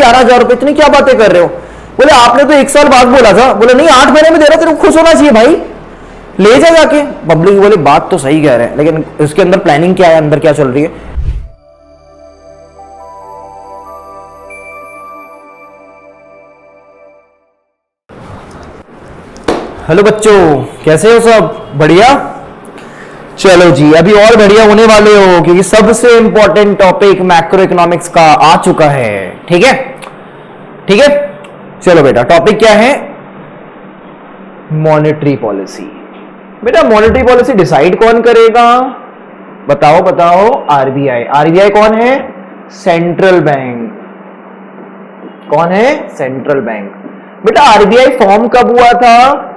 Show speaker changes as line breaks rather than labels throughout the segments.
11,000 रुपए, इतनी क्या बातें कर रहे हो? बोले आपने तो 1 साल बाद बोला था। बोले नहीं 8 महीने में दे रहा, तेरे को खुश होना चाहिए भाई, ले जा जाके। पब्लिक बोले बात तो सही कह रहे हैं, लेकिन इसके अंदर प्लानिंग क्या है, अंदर क्या चल रही है? हेलो बच्चों, कैसे हो सब? बढ़िया? चलो जी, अभी और बढ़िया होने वाले हो, क्योंकि सबसे इंपॉर्टेंट टॉपिक मैक्रो इकोनॉमिक्स का आ चुका है। ठीक है, ठीक है। चलो बेटा, टॉपिक क्या है? Monetary policy. बेटा मॉनेटरी पॉलिसी डिसाइड कौन करेगा? बताओ बताओ। आरबीआई। आरबीआई कौन है? Central bank. कौन है? Central bank. बेटा आरबीआई फॉर्म कब हुआ था?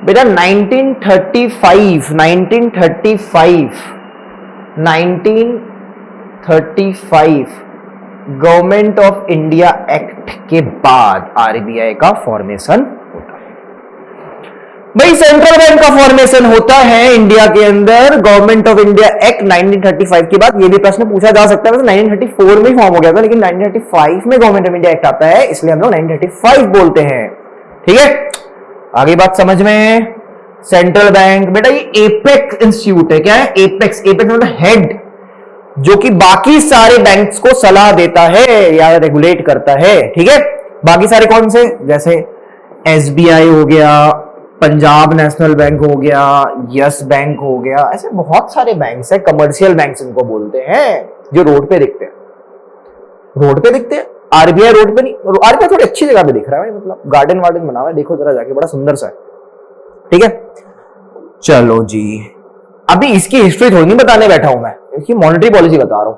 बेटा 1935। 1935 गवर्नमेंट ऑफ इंडिया एक्ट के बाद आरबीआई का फॉर्मेशन होता है। भाई सेंट्रल बैंक का फॉर्मेशन होता है इंडिया के अंदर गवर्नमेंट ऑफ इंडिया एक्ट 1935 के बाद। ये भी प्रश्न पूछा जा सकता है, वैसे 1934 में फॉर्म हो गया था, लेकिन 1935 में गवर्नमेंट ऑफ इंडिया एक्ट आता है, इसलिए हम लोग 1935 बोलते हैं। ठीक है, आगे बात समझ में? सेंट्रल बैंक बेटा ये एपेक्स इंस्टीट्यूट है। क्या है? एपेक्स। एपेक्स मतलब हेड, जो कि बाकी सारे बैंक्स को सलाह देता है या रेगुलेट करता है। ठीक है, बाकी सारे कौन से? जैसे एसबीआई हो गया, पंजाब नेशनल बैंक हो गया, यस बैंक हो गया, ऐसे बहुत सारे बैंक्स है, कमर्शियल बैंक्स इनको बोलते हैं, जो रोड पे दिखते हैं। रोड पे दिखते हैं, आरबीआई रोड पे नहीं। आरबीआई थोड़ी अच्छी जगह पे दिख रहा है, मतलब गार्डन वार्डन बना हुआ है, देखो जरा जाके, बड़ा सुंदर सा है। ठीक है, चलो जी, अभी इसकी हिस्ट्री थोड़ी नहीं बताने बैठा हूं मैं, इसकी मॉनेटरी पॉलिसी बता रहा हूं।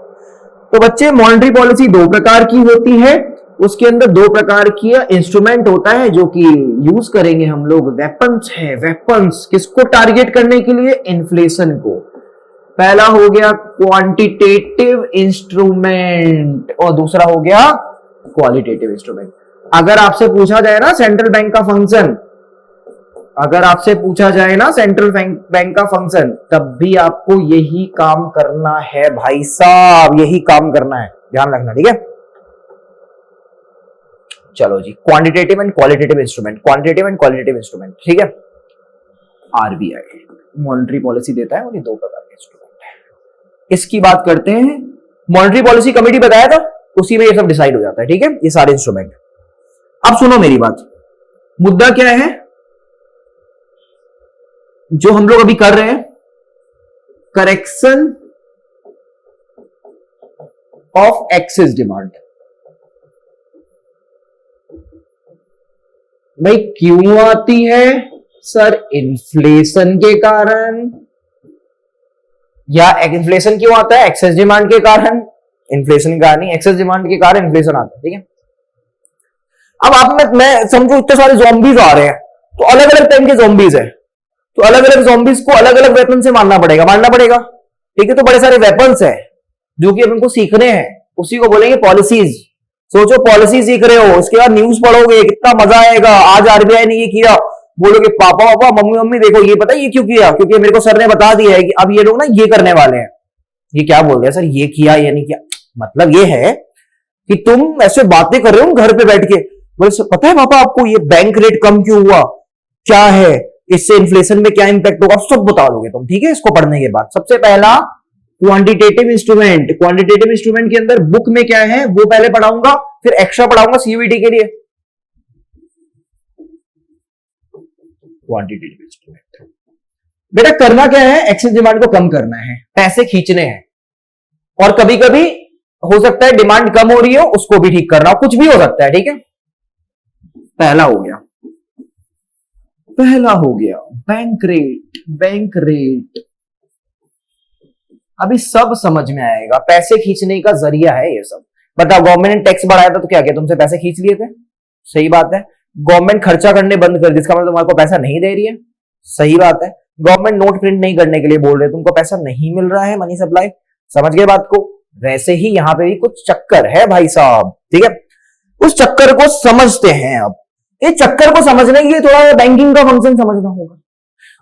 तो बच्चे मॉनेटरी पॉलिसी दो प्रकार की होती है, उसके अंदर दो प्रकार की इंस्ट्रूमेंट होता है जो कि यूज करेंगे हम लोग। वेपन्स है, वेपन्स किसको टारगेट करने के लिए? इन्फ्लेशन को। पहला हो गया क्वांटिटेटिव इंस्ट्रूमेंट और दूसरा हो गया क्वालिटेटिव इंस्ट्रूमेंट। अगर आपसे पूछा जाए ना सेंट्रल बैंक का फंक्शन, अगर आपसे पूछा जाए ना सेंट्रल बैंक का फंक्शन, तब भी आपको यही काम करना है भाई साहब, यही काम करना है, ध्यान रखना। ठीक है, चलो जी, quantitative and qualitative instrument. Quantitative and qualitative instrument. ठीक है, आरबीआई मॉनेटरी पॉलिसी देता है, और ये दो प्रकार के इंस्ट्रूमेंट है। इसकी बात करते हैं। मॉनेटरी पॉलिसी कमेटी बताया था, उसी में ये सब डिसाइड हो जाता है। ठीक है, ये सारे इंस्ट्रूमेंट। अब सुनो मेरी बात, मुद्दा क्या है जो हम लोग अभी कर रहे हैं? Correction of excess demand. भाई क्यों आती है सर? इन्फ्लेशन के कारण। या इन्फ्लेशन क्यों आता है? एक्सेस डिमांड के कारण। इन्फ्लेशन का नहीं, एक्सेस डिमांड के कारण इन्फ्लेशन आता है। ठीक है, अब आप मैं समझो इतने सारे ज़ॉम्बीज आ रहे हैं, तो अलग अलग टाइप के ज़ॉम्बीज है, तो अलग अलग ज़ॉम्बीज को अलग अलग वेपन से मारना पड़ेगा, मारना पड़ेगा। ठीक है, तो बड़े सारे वेपन्स है जो कि अपन को सीखने हैं, उसी को बोलेंगे पॉलिसीज। सोचो पॉलिसी सीख रहे हो, उसके बाद न्यूज पढ़ोगे, कितना मजा आएगा। आज आरबीआई ने ये किया, बोलोगे पापा पापा मम्मी मम्मी देखो ये पता है ये क्यों किया? क्योंकि मेरे को सर ने बता दिया है कि अब ये लोग ना ये करने वाले हैं। ये क्या बोल रहे हैं सर? ये किया ये नहीं किया? मतलब ये है कि तुम ऐसे बातें कर रहे हो घर पे बैठ के, बोले पता है पापा आपको ये बैंक रेट कम क्यों हुआ, क्या है इससे इन्फ्लेशन में क्या इंपैक्ट होगा, सब बता दोगे तुम। ठीक है, इसको पढ़ने के बाद सबसे पहला क्वांटिटेटिव इंस्ट्रूमेंट। क्वांटिटेटिव इंस्ट्रूमेंट के अंदर बुक में क्या है वो पहले पढ़ाऊंगा, फिर एक्स्ट्रा पढ़ाऊंगा सीयूईटी के लिए। क्वांटिटेटिव इंस्ट्रूमेंट बेटा करना क्या है? एक्सेस डिमांड को कम करना है, पैसे खींचने हैं, और कभी कभी हो सकता है डिमांड कम हो रही हो उसको भी ठीक करना हो, कुछ भी हो सकता है। ठीक है, पहला हो गया, पहला हो गया बैंक रेट। बैंक रेट अभी सब समझ में आएगा, पैसे खींचने का जरिया है ये सब। बताओ गवर्नमेंट ने टैक्स बढ़ाया था तो क्या किया? तुमसे पैसे खींच लिए थे, सही बात है। गवर्नमेंट खर्चा करने बंद कर दी, इसका मतलब तुम्हारे को पैसा नहीं दे रही है, सही बात है। गवर्नमेंट नोट प्रिंट नहीं करने के लिए बोल रहे, तुमको पैसा नहीं मिल रहा है, मनी सप्लाई। समझ गए बात को? वैसे ही यहां पे भी कुछ चक्कर है भाई साहब। ठीक है, उस चक्कर को समझते हैं। अब इस चक्कर को समझने के लिए थोड़ा बैंकिंग का फंक्शन समझना होगा,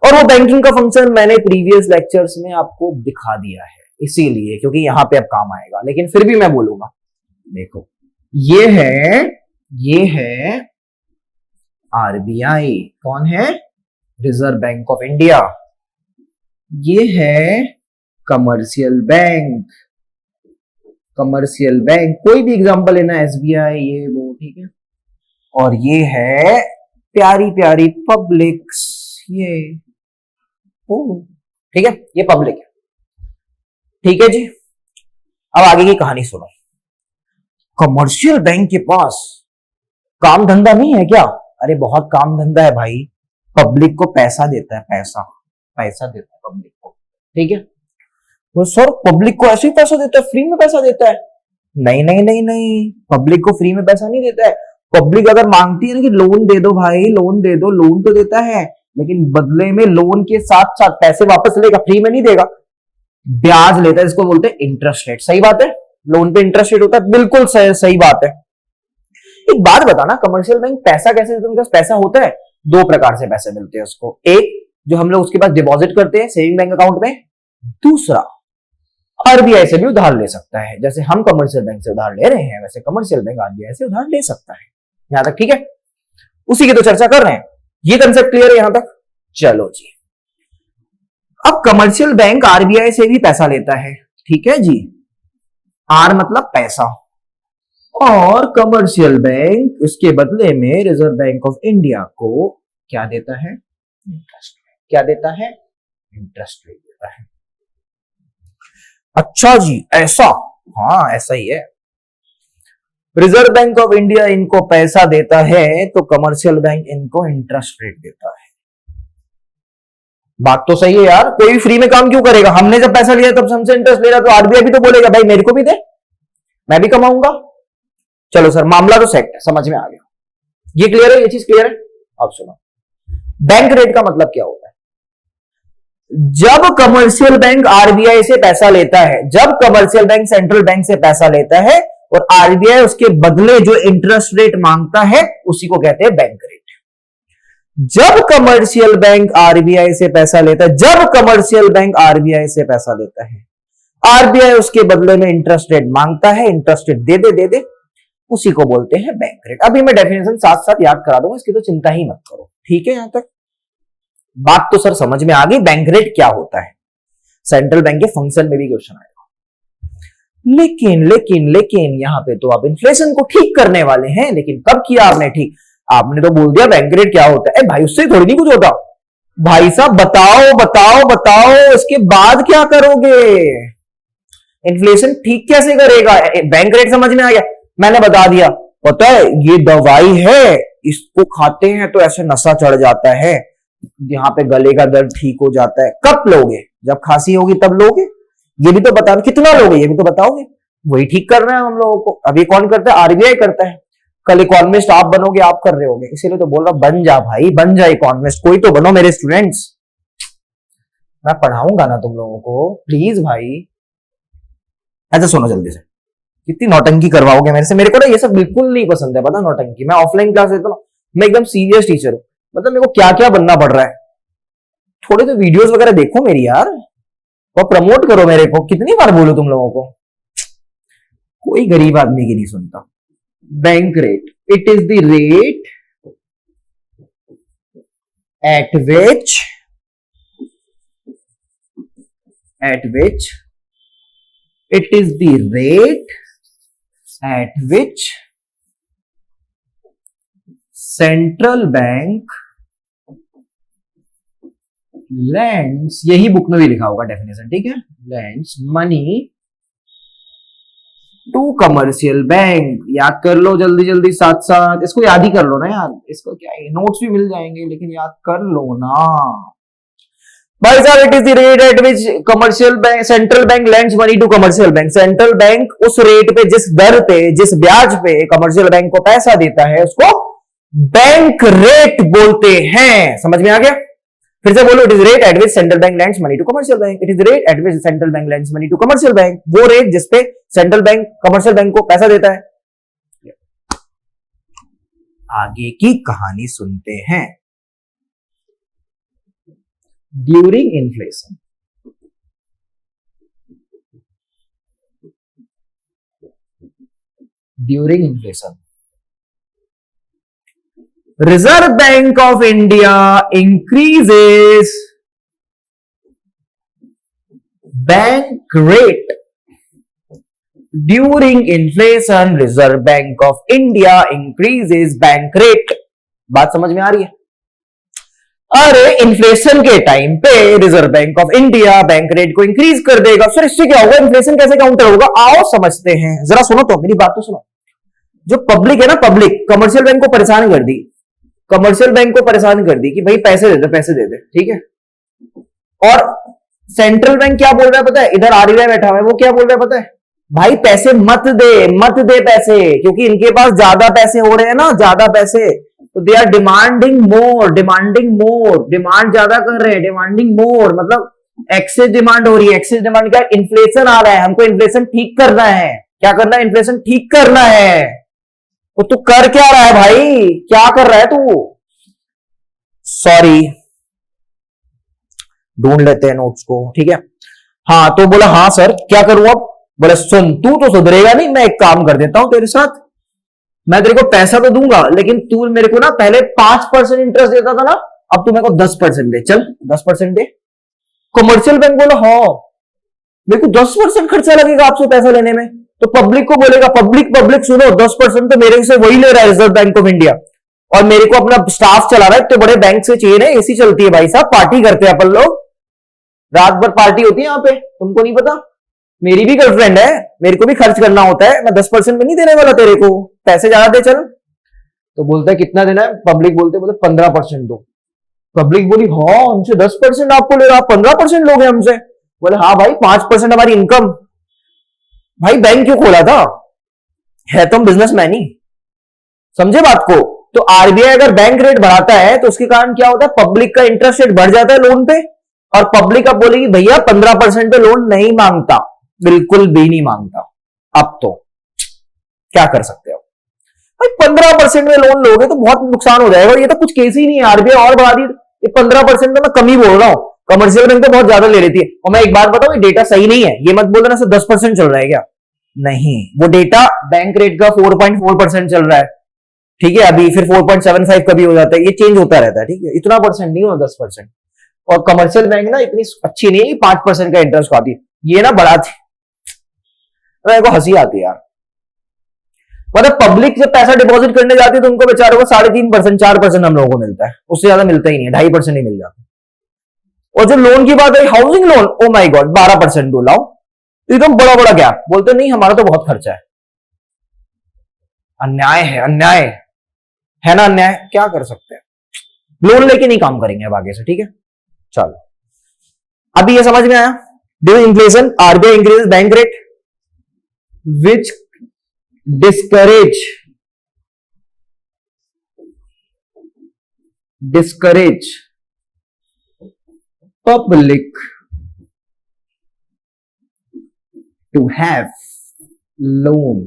और वो बैंकिंग का फंक्शन मैंने प्रीवियस लेक्चर्स में आपको दिखा दिया है, इसीलिए क्योंकि यहां पे अब काम आएगा, लेकिन फिर भी मैं बोलूंगा। देखो ये है ये है आरबीआई। कौन है? Reserve Bank of India. ये है कमर्शियल बैंक। कमर्शियल बैंक कोई भी एग्जांपल लेना, एसबीआई, ये वो, ठीक है। और ये है प्यारी प्यारी पब्लिक्स, ये ठीक है, ये पब्लिक है। ठीक है जी। अब आगे की कहानी सुनो। कमर्शियल बैंक के पास काम धंधा नहीं है क्या? अरे बहुत काम धंधा है भाई। पब्लिक को पैसा देता है, पैसा पैसा देता है पब्लिक को, ठीक है। तो सर पब्लिक को ऐसे ही पैसा देता है, फ्री में पैसा देता है? नहीं नहीं नहीं नहीं, पब्लिक को फ्री में पैसा नहीं देता है। पब्लिक अगर मांगती है ना कि लोन दे दो भाई, लोन दे दो, लोन तो देता है, लेकिन बदले में लोन के साथ साथ पैसे वापस लेगा, फ्री में नहीं देगा, ब्याज लेता है। इसको बोलते हैं इंटरेस्ट रेट। सही बात है, लोन पे इंटरेस्ट रेट होता है, बिल्कुल सही बात है। एक बात बताना, कमर्शियल बैंक पैसा कैसे देते हैं? उनके पास पैसा होता है, दो प्रकार से पैसे मिलते हैं उसको। एक जो हम लोग उसके पास डिपॉजिट करते हैं सेविंग बैंक अकाउंट में, दूसरा आरबीआई से भी उधार ले सकता है। जैसे हम कमर्शियल बैंक से उधार ले रहे हैं, वैसे कमर्शियल बैंक आरबीआई से उधार ले सकता है। यहां तक ठीक है? उसी की तो चर्चा कर रहे हैं। ये कंसेप्ट क्लियर है यहां तक? चलो जी। अब कमर्शियल बैंक आरबीआई से भी पैसा लेता है, ठीक है जी। आर मतलब पैसा, और कमर्शियल बैंक उसके बदले में रिजर्व बैंक ऑफ इंडिया को क्या देता है? इंटरेस्ट। क्या देता है? इंटरेस्ट रेट देता है। अच्छा जी, ऐसा? हाँ ऐसा ही है। रिजर्व बैंक ऑफ इंडिया इनको पैसा देता है, तो कमर्शियल बैंक इनको इंटरेस्ट रेट देता है। बात तो सही है यार, कोई फ्री में काम क्यों करेगा? हमने जब पैसा लिया तब हमसे इंटरेस्ट ले रहा, तो आरबीआई भी तो बोलेगा भाई मेरे को भी दे, मैं भी कमाऊंगा। चलो सर, मामला तो सेट है, समझ में आ गया। ये क्लियर है, ये चीज क्लियर है। अब सुनो, बैंक रेट का मतलब क्या होता है? जब कमर्शियल बैंक आरबीआई से पैसा लेता है, जब कमर्शियल बैंक सेंट्रल बैंक से पैसा लेता है और आरबीआई उसके बदले जो इंटरेस्ट रेट मांगता है, उसी को कहते हैं बैंक रेट। जब कमर्शियल बैंक आरबीआई से पैसा लेता है, जब कमर्शियल बैंक आरबीआई से पैसा लेता है, आरबीआई उसके बदले में इंटरेस्ट रेट मांगता है, इंटरेस्ट रेट दे दे, उसी को बोलते हैं बैंक रेट। अभी मैं डेफिनेशन साथ साथ याद करा दूंगा, इसकी तो चिंता ही मत करो, ठीक है। यहां तक बात तो सर समझ में आ गई, बैंक रेट क्या होता है। सेंट्रल बैंक के फंक्शन में भी क्वेश्चन आएगा। लेकिन लेकिन लेकिन यहां पे तो आप इन्फ्लेशन को ठीक करने वाले हैं, लेकिन कब किया आपने ठीक? आपने तो बोल दिया बैंक रेट क्या होता है। भाई उससे थोड़ी नहीं कुछ होता। भाई साहब बताओ बताओ बताओ, इसके बाद क्या करोगे? इन्फ्लेशन ठीक कैसे करेगा? बैंक रेट समझ में आ गया, मैंने बता दिया। पता है ये दवाई है, इसको खाते हैं तो ऐसे नशा चढ़ जाता है, यहाँ पे गले का दर्द ठीक हो जाता है। कब लोगे? जब खांसी होगी तब लोगे। ये भी तो बताओ कितना लोगे, ये भी तो बताओगे। वही ठीक करना है हम लोगों को। अभी कौन करता है? आरबीआई करता है। कल इकोनॉमिस्ट आप बनोगे, आप कर रहे होगे, इसीलिए तो बोल रहा बन जा भाई, बन जा इकोनॉमिस्ट, कोई तो बनो मेरे स्टूडेंट्स। मैं पढ़ाऊंगा ना तुम लोगों को, प्लीज भाई। अच्छा सुनो जल्दी से, कितनी नौटंकी करवाओगे मेरे से? मेरे को ना ये सब बिल्कुल नहीं पसंद है, पता नौटंकी। मैं ऑफलाइन क्लास लेता हूँ, मैं एकदम सीरियस टीचर हूँ। मतलब मेरे को क्या क्या बनना पड़ रहा है। थोड़े तो वीडियोस वगैरह देखो मेरी यार, और प्रमोट करो मेरे को। कितनी बार बोलूं तुम लोगों को, कोई गरीब आदमी की नहीं सुनता। Bank rate, it is the rate at which it is the rate at which central bank lends, यही बुक में भी लिखा होगा डेफिनेशन, ठीक है। lends money to commercial bank। याद कर लो जल्दी जल्दी, साथ साथ इसको याद ही कर लो ना यार, इसको क्या है, नोट्स भी मिल जाएंगे, लेकिन याद कर लो ना भाई साहब। It is the rate at which commercial bank, central bank lends money to commercial bank. Central bank उस रेट पे, जिस दर पे, जिस ब्याज पे कमर्शियल बैंक को पैसा देता है, उसको बैंक रेट बोलते हैं। समझ में आ गया? फिर से बोलो, it is rate at which central bank lends money to commercial bank. It is rate at which central bank lends money to commercial bank. वो रेट जिसपे सेंट्रल बैंक कमर्शियल बैंक को पैसा देता है। आगे की कहानी सुनते हैं। During inflation, during inflation Reserve Bank of India increases bank rate during inflation. Reserve Bank of India increases bank rate. बात समझ में आ रही है? अरे इन्फ्लेशन के टाइम पे reserve Bank of India bank rate को इंक्रीज कर देगा। सर इससे क्या होगा? इन्फ्लेशन कैसे काउंटर होगा? आओ समझते हैं, जरा सुनो तो, मेरी बात तो सुनो। जो पब्लिक है ना, पब्लिक कमर्शियल बैंक को परेशान कर दी, कमर्शियल बैंक को परेशान कर दी कि भाई पैसे दे दे, पैसे दे दे, ठीक है। और सेंट्रल बैंक क्या बोल रहा है पता है? इधर आरबीआई बैठा हुआ है, वो क्या बोल रहा है पता है? भाई पैसे मत दे, मत दे पैसे, क्योंकि इनके पास ज्यादा पैसे हो रहे हैं ना, ज्यादा पैसे, तो they are demanding more, demanding more, demand ज्यादा कर रहे हैं, डिमांडिंग मोर मतलब एक्सेस डिमांड हो रही है। एक्सेस डिमांड क्या? इन्फ्लेशन आ रहा है, हमको इन्फ्लेशन ठीक करना है। क्या करना है? इन्फ्लेशन ठीक करना है। तो तू कर क्या रहा है भाई? क्या कर रहा है तू? सॉरी, ढूंढ लेते हैं नोट्स को, ठीक है। हाँ तो बोला हाँ सर क्या करूं अब? बोले सुन, तू तो सुधरेगा नहीं, मैं एक काम कर देता हूं तेरे साथ, मैं तेरे को पैसा तो दूंगा, लेकिन तू मेरे को ना पहले 5% इंटरेस्ट देता था ना, अब तू मेरे को 10% दे। चल 10% दे। कमर्शियल बैंक बोला हाँ मेरे को 10% खर्चा लगेगा आपसे पैसा लेने में। तो पब्लिक को बोलेगा, पब्लिक पब्लिक सुनो, 10% तो मेरे से वही ले रहा है रिजर्व बैंक ऑफ इंडिया, और मेरे को अपना स्टाफ चला रहा है, तो बड़े बैंक से चाहिए ना, एसी चलती है भाई साहब, पार्टी करते हैं अपन लोग, रात भर पार्टी होती है यहाँ पे, तुमको नहीं पता? मेरी भी गर्लफ्रेंड है, मेरे को भी खर्च करना होता है, मैं 10% में नहीं देने वाला तेरे को, पैसे ज्यादा दे चल। तो बोलता है कितना देना है? पब्लिक बोलते 15% दो। पब्लिक बोली हाँ हमसे 10% आपको ले रहा, आप 15% लोगे हमसे? बोले हाँ भाई 5% हमारी इनकम। भाई बैंक क्यों खोला था? है तो हम बिजनेसमैन ही, समझे बात को? तो आरबीआई अगर बैंक रेट बढ़ाता है तो उसके कारण क्या होता है? पब्लिक का इंटरेस्ट रेट बढ़ जाता है लोन पे, और पब्लिक अब बोलेगी भैया 15% पे लोन नहीं मांगता, बिल्कुल भी नहीं मांगता। अब तो क्या कर सकते हो भाई? 15% में लोन लोगे तो बहुत नुकसान हो जाएगा, और ये तो कुछ केस ही नहीं है, आरबीआई और बढ़ा दी। ये 15% तो मैं कम ही बोल रहा हूं, कमर्शियल बैंक तो बहुत ज्यादा ले लेती है। और मैं एक बात बताऊं, ये डेटा सही नहीं है, ये मत बोलना सिर्फ 10% चल रहा है क्या, नहीं, वो डेटा बैंक रेट का 4.4% चल रहा है, ठीक है। अभी फिर 4.75 कभी हो जाता है, ये चेंज होता रहता है, ठीक है। इतना परसेंट नहीं हो, 10%। और कमर्शियल बैंक ना इतनी अच्छी नहीं है, 5% का इंटरेस्ट आती है, ये ना बढ़ाती, मेरे को हंसी आती है यार। मतलब पब्लिक जब पैसा डिपॉजिट करने जाती है तो उनको बेचारों को 3.5% 4% हम लोगों को मिलता है, उससे ज्यादा मिलता ही नहीं है, 2.5% ही मिल जाता है। और जो लोन की बात है, housing loan, oh my God 12% दो लाओ, एकदम बड़ा बड़ा गैप, बोलते नहीं हमारा तो बहुत खर्चा है। अन्याय है, अन्याय है ना, अन्याय, क्या कर सकते हैं? लोन लेके नहीं काम करेंगे अब आगे से, ठीक है। चलो अभी ये समझ में आया? During inflation RBI increase bank rate which discourage public to have loan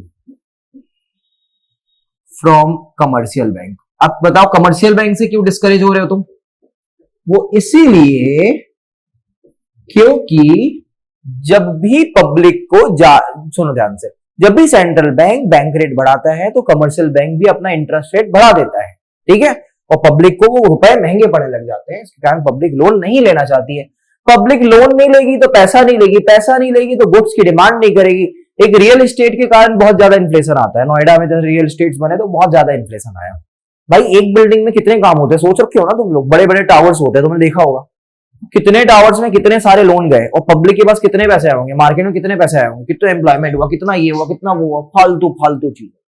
from commercial bank. अब बताओ कमर्शियल बैंक से क्यों डिस्करेज हो रहे हो तुम? वो इसीलिए क्योंकि जब भी पब्लिक को सुनो ध्यान से, जब भी सेंट्रल बैंक बैंक रेट बढ़ाता है तो कमर्शियल बैंक भी अपना इंटरेस्ट रेट बढ़ा देता है, ठीक है। और पब्लिक को वो रुपए महंगे पड़ने लग जाते हैं, इसके कारण पब्लिक लोन नहीं लेना चाहती है। पब्लिक लोन नहीं लेगी तो पैसा नहीं लेगी, पैसा नहीं लेगी तो गुड्स की डिमांड नहीं करेगी। एक रियल एस्टेट के कारण बहुत ज्यादा इन्फ्लेशन आता है, नोएडा में जब रियल एस्टेट बने तो बहुत ज्यादा इन्फ्लेशन आया। भाई एक बिल्डिंग में कितने काम होते हैं, सोच रखे हो ना तुम लोग, बड़े बड़े टावर्स होते हैं, तुमने देखा होगा कितने टावर्स में कितने सारे लोन गए, और पब्लिक के पास कितने पैसे आए होंगे, मार्केट में कितने पैसे आए होंगे, कितना एम्प्लॉयमेंट हुआ, कितना ये हुआ, कितना वो हुआ, फालतू फालतू चीजें,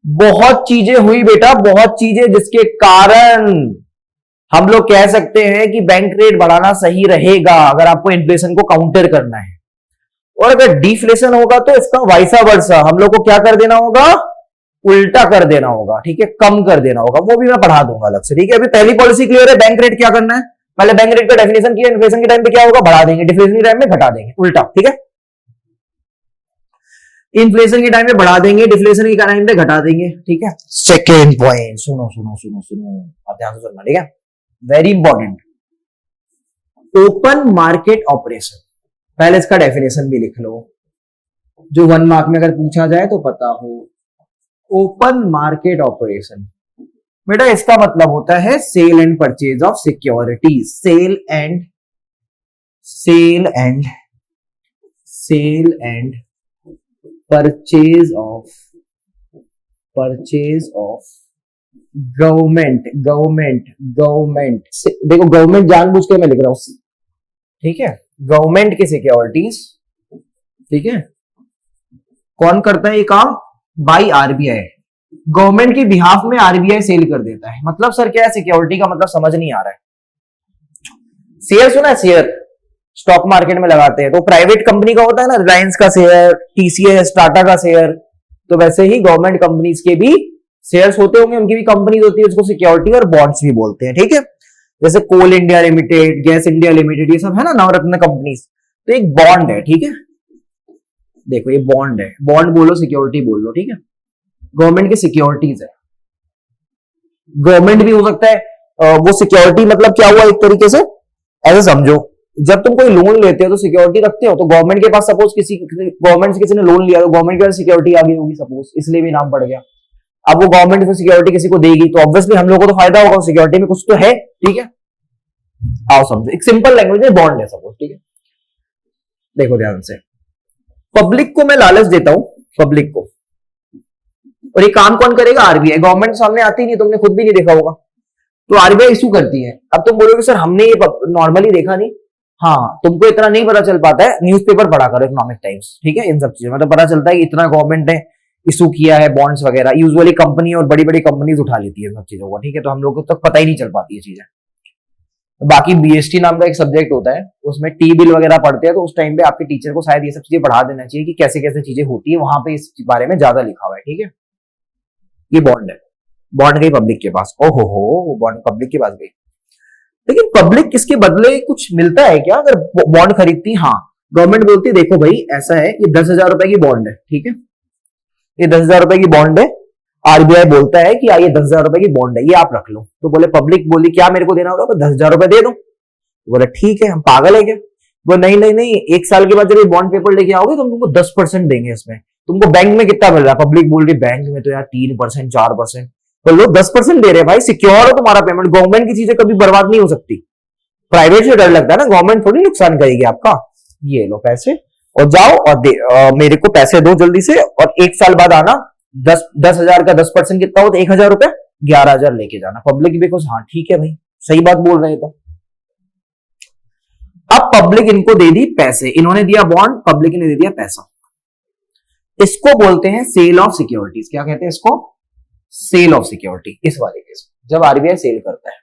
बहुत चीजें हुई बेटा, बहुत चीजें, जिसके कारण हम लोग कह सकते हैं कि बैंक रेट बढ़ाना सही रहेगा अगर आपको इन्फ्लेशन को काउंटर करना है। और अगर डिफ्लेशन होगा तो इसका वाइसा वर्सा, हम लोग को क्या कर देना होगा, उल्टा कर देना होगा, ठीक है, कम कर देना होगा। वो भी मैं पढ़ा दूंगा अलग से, ठीक है। अभी पहली पॉलिसी क्लियर है, बैंक रेट क्या करना है, पहले बैंक रेट का डेफिनेशन किया, इन्फ्लेशन के टाइम पे क्या होगा, बढ़ा देंगे, डिफ्लेशन के टाइम में घटा देंगे, उल्टा, ठीक है। इन्फ्लेशन के टाइम पे बढ़ा देंगे, डिफ्लेशन के टाइम पे घटा देंगे, ठीक है। सेकेंड पॉइंट, सुनो सुनो सुनो सुनो, आप ध्यान से सुनना, ठीक है, very important. Open market operation, पहले इसका डेफिनेशन भी लिख लो। जो 1 मार्क में अगर पूछा जाए तो पता हो। ओपन मार्केट ऑपरेशन, बेटा इसका मतलब होता है sale and purchase of securities. Sale and purchase of government. देखो गवर्नमेंट जानबूझ के मैं लिख रहा हूं, ठीक है, गवर्नमेंट की सिक्योरिटीज, ठीक है। कौन करता है ये काम? By RBI. गवर्नमेंट की बिहाफ में आरबीआई सेल कर देता है। मतलब सर क्या है सिक्योरिटी का, मतलब समझ नहीं आ रहा है। शेयर सुना है? शेयर स्टॉक मार्केट में लगाते हैं तो प्राइवेट कंपनी का होता है ना, रिलायंस का शेयर, टीसीएस, टाटा का शेयर, तो वैसे ही गवर्नमेंट कंपनीज के भी शेयर्स होते होंगे, उनकी भी कंपनीज होती है, उसको सिक्योरिटी और बॉन्ड्स भी बोलते हैं, ठीक है। जैसे Coal India Limited, Gas India Limited, ये सब है ना नवरत्न कंपनीज, तो एक बॉन्ड है, ठीक है। देखो ये बॉन्ड है, बॉन्ड बोलो सिक्योरिटी बोल लो, ठीक है। गवर्नमेंट की सिक्योरिटीज है, गवर्नमेंट भी हो सकता है वो सिक्योरिटी, मतलब क्या हुआ एक तरीके से ऐसे समझो, जब तुम कोई लोन लेते हो तो सिक्योरिटी रखते हो, तो गवर्नमेंट के पास सपोज गवर्नमेंट से किसी ने लोन लिया तो गवर्नमेंट के पास सिक्योरिटी आ गई होगी सपोज, इसलिए भी नाम पड़ गया। अब वो गवर्नमेंट सिक्योरिटी किसी को देगी तो ऑब्वियसली हम लोगों को तो फायदा होगा, सिक्योरिटी में कुछ तो है, ठीक है। आओ समझो, एक सिंपल लैंग्वेज में बॉन्ड है सपोज, ठीक है। देखो ध्यान से, पब्लिक को मैं लालच देता हूं, पब्लिक को, और ये काम कौन करेगा? आरबीआई। गवर्नमेंट सामने आती नहीं, तुमने खुद भी नहीं देखा होगा, तो आरबीआई इशू करती है। अब तुम बोलोगे सर हमने ये नॉर्मली देखा नहीं, हाँ तुमको इतना नहीं पता चल पाता है, न्यूज़पेपर पढ़ा करो, इकोनॉमिक टाइम्स, ठीक है। इन सब चीजों में तो पता चलता है कि इतना गवर्नमेंट ने इशू किया है बॉन्ड्स वगैरह, यूजुअली कंपनी और बड़ी बड़ी कंपनीज उठा लेती है सब चीजों को, ठीक है। तो हम लोग को तक पता ही नहीं चल पाती है चीजें। बाकी बीएसटी नाम का एक सब्जेक्ट होता है, उसमें टी बिल वगैरह पढ़ते हैं, तो उस टाइम पे आपके टीचर को शायद ये सब चीजें पढ़ा देना चाहिए कि कैसे कैसे चीजें होती है, वहां पे इस बारे में ज्यादा लिखा हुआ है, ठीक है। ये बॉन्ड है, बॉन्ड गई पब्लिक के पास, ओहो हो बॉन्ड पब्लिक के पास गई, लेकिन पब्लिक इसके बदले कुछ मिलता है क्या अगर बॉन्ड खरीदती? हाँ, गवर्नमेंट बोलती है देखो भाई ऐसा है, ये 10,000 रुपए की बॉन्ड है, ठीक है, ये 10,000 रुपए की बॉन्ड है, आरबीआई बोलता है कि ये 10,000 रुपए की बॉन्ड है, ये आप रख लो। तो बोले पब्लिक बोली क्या मेरे को देना होगा? 10,000 रुपए दे दो। बोले ठीक है, हम पागल है क्या? वो नहीं नहीं नहीं, 1 साल के बाद जब ये बॉन्ड पेपर लेके आओगे तो हम तुमको 10% देंगे इसमें। तुमको बैंक में कितना मिल रहा है? पब्लिक बोल रही बैंक में तो यार 3%, 4%, तो लोग 10% दे रहे हैं भाई, सिक्योर हो तुम्हारा पेमेंट। गवर्नमेंट की चीजें कभी बर्बाद नहीं हो सकती, प्राइवेट से डर लगता है ना, गवर्नमेंट थोड़ी नुकसान करेगी आपका। ये लो पैसे और जाओ और मेरे को पैसे दो जल्दी से, और 1 साल बाद आना, 10,000 का 10% कितना हो तो 1,000 रुपए, 11,000 लेके जाना। पब्लिक भी कुछ हाँ ठीक है भाई, सही बात बोल रहे हैं। तो अब पब्लिक इनको दे दी पैसे, इन्होंने दिया बॉन्ड, पब्लिक ने दे दिया पैसा, इसको बोलते हैं सेल ऑफ सिक्योरिटीज। क्या कहते हैं इसको? Sale of security. इस वाले केस जब आरबीआई सेल करता है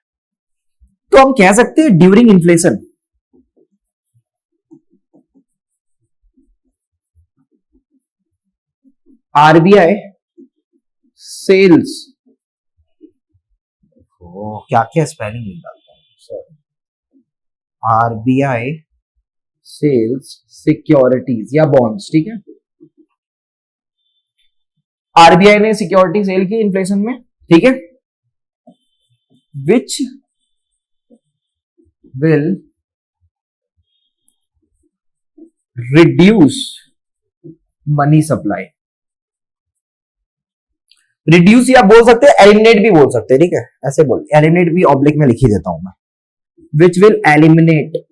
तो हम कह सकते हैं ड्यूरिंग इन्फ्लेशन, आरबीआई सेल्स, क्या क्या स्पेलिंग निकालता हूं, आरबीआई सेल्स सिक्योरिटीज या बॉन्ड्स, ठीक है। आरबीआई ने सिक्योरिटी सेल की इन्फ्लेशन में, ठीक है, which will reduce money supply. Reduce या बोल सकते हैं एलिमिनेट भी बोल सकते हैं, ठीक है, ऐसे बोल, एलिमिनेट भी ऑब्लिक में लिख ही देता हूं मैं, which will eliminate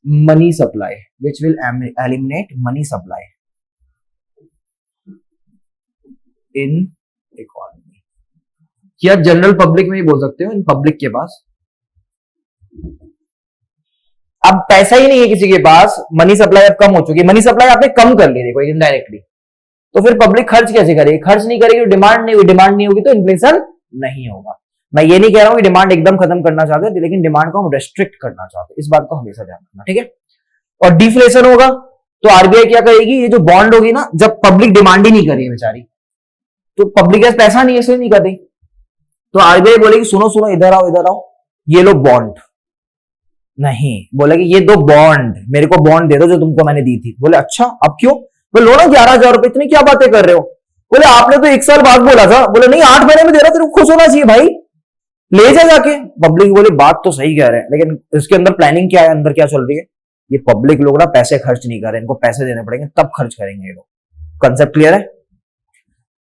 money supply, which will eliminate money supply in economy, या जनरल पब्लिक में ही बोल सकते हो, इन पब्लिक के पास अब पैसा ही नहीं है किसी के पास, मनी सप्लाई अब कम हो चुकी है, मनी सप्लाई आपने कम कर ली देखो इनडायरेक्टली, तो फिर पब्लिक खर्च कैसे करेगी? खर्च नहीं करेगी, डिमांड नहीं हुई, डिमांड नहीं होगी तो इन्फ्लेशन नहीं होगा। मैं ये नहीं कह रहा हूं कि डिमांड एकदम खत्म करना चाहते हैं, लेकिन डिमांड को हम रेस्ट्रिक्ट करना चाहते हैं, इस बात को हमेशा ध्यान रखना, ठीक है। और डिफ्लेशन होगा तो आरबीआई क्या करेगी? ये जो बॉन्ड होगी ना, जब पब्लिक डिमांड ही नहीं कर रही है बेचारी, तो पब्लिक के पास पैसा नहीं है इसलिए नहीं कर रही, तो आरबीआई बोलेगी सुनो सुनो इधर आओ, ये लो बॉन्ड, नहीं बोलेगी ये दो बॉन्ड, मेरे को बॉन्ड दे दो जो तुमको मैंने दी थी। बोले अच्छा अब क्यों? बोले लो ना 11,000 रुपए, इतनी क्या बातें कर रहे हो? बोले आपने तो 1 साल बाद बोला था। बोले नहीं 8 महीने में दे रहा, तेरे को खुश होना चाहिए भाई, ले जा जाके। पब्लिक बोले बात तो सही कह रहे हैं, लेकिन इसके अंदर प्लानिंग क्या है, अंदर क्या चल रही है? ये पब्लिक लोग ना पैसे खर्च नहीं कर रहे, इनको पैसे देने पड़ेंगे तब खर्च करेंगे ये लोग। कंसेप्ट क्लियर है?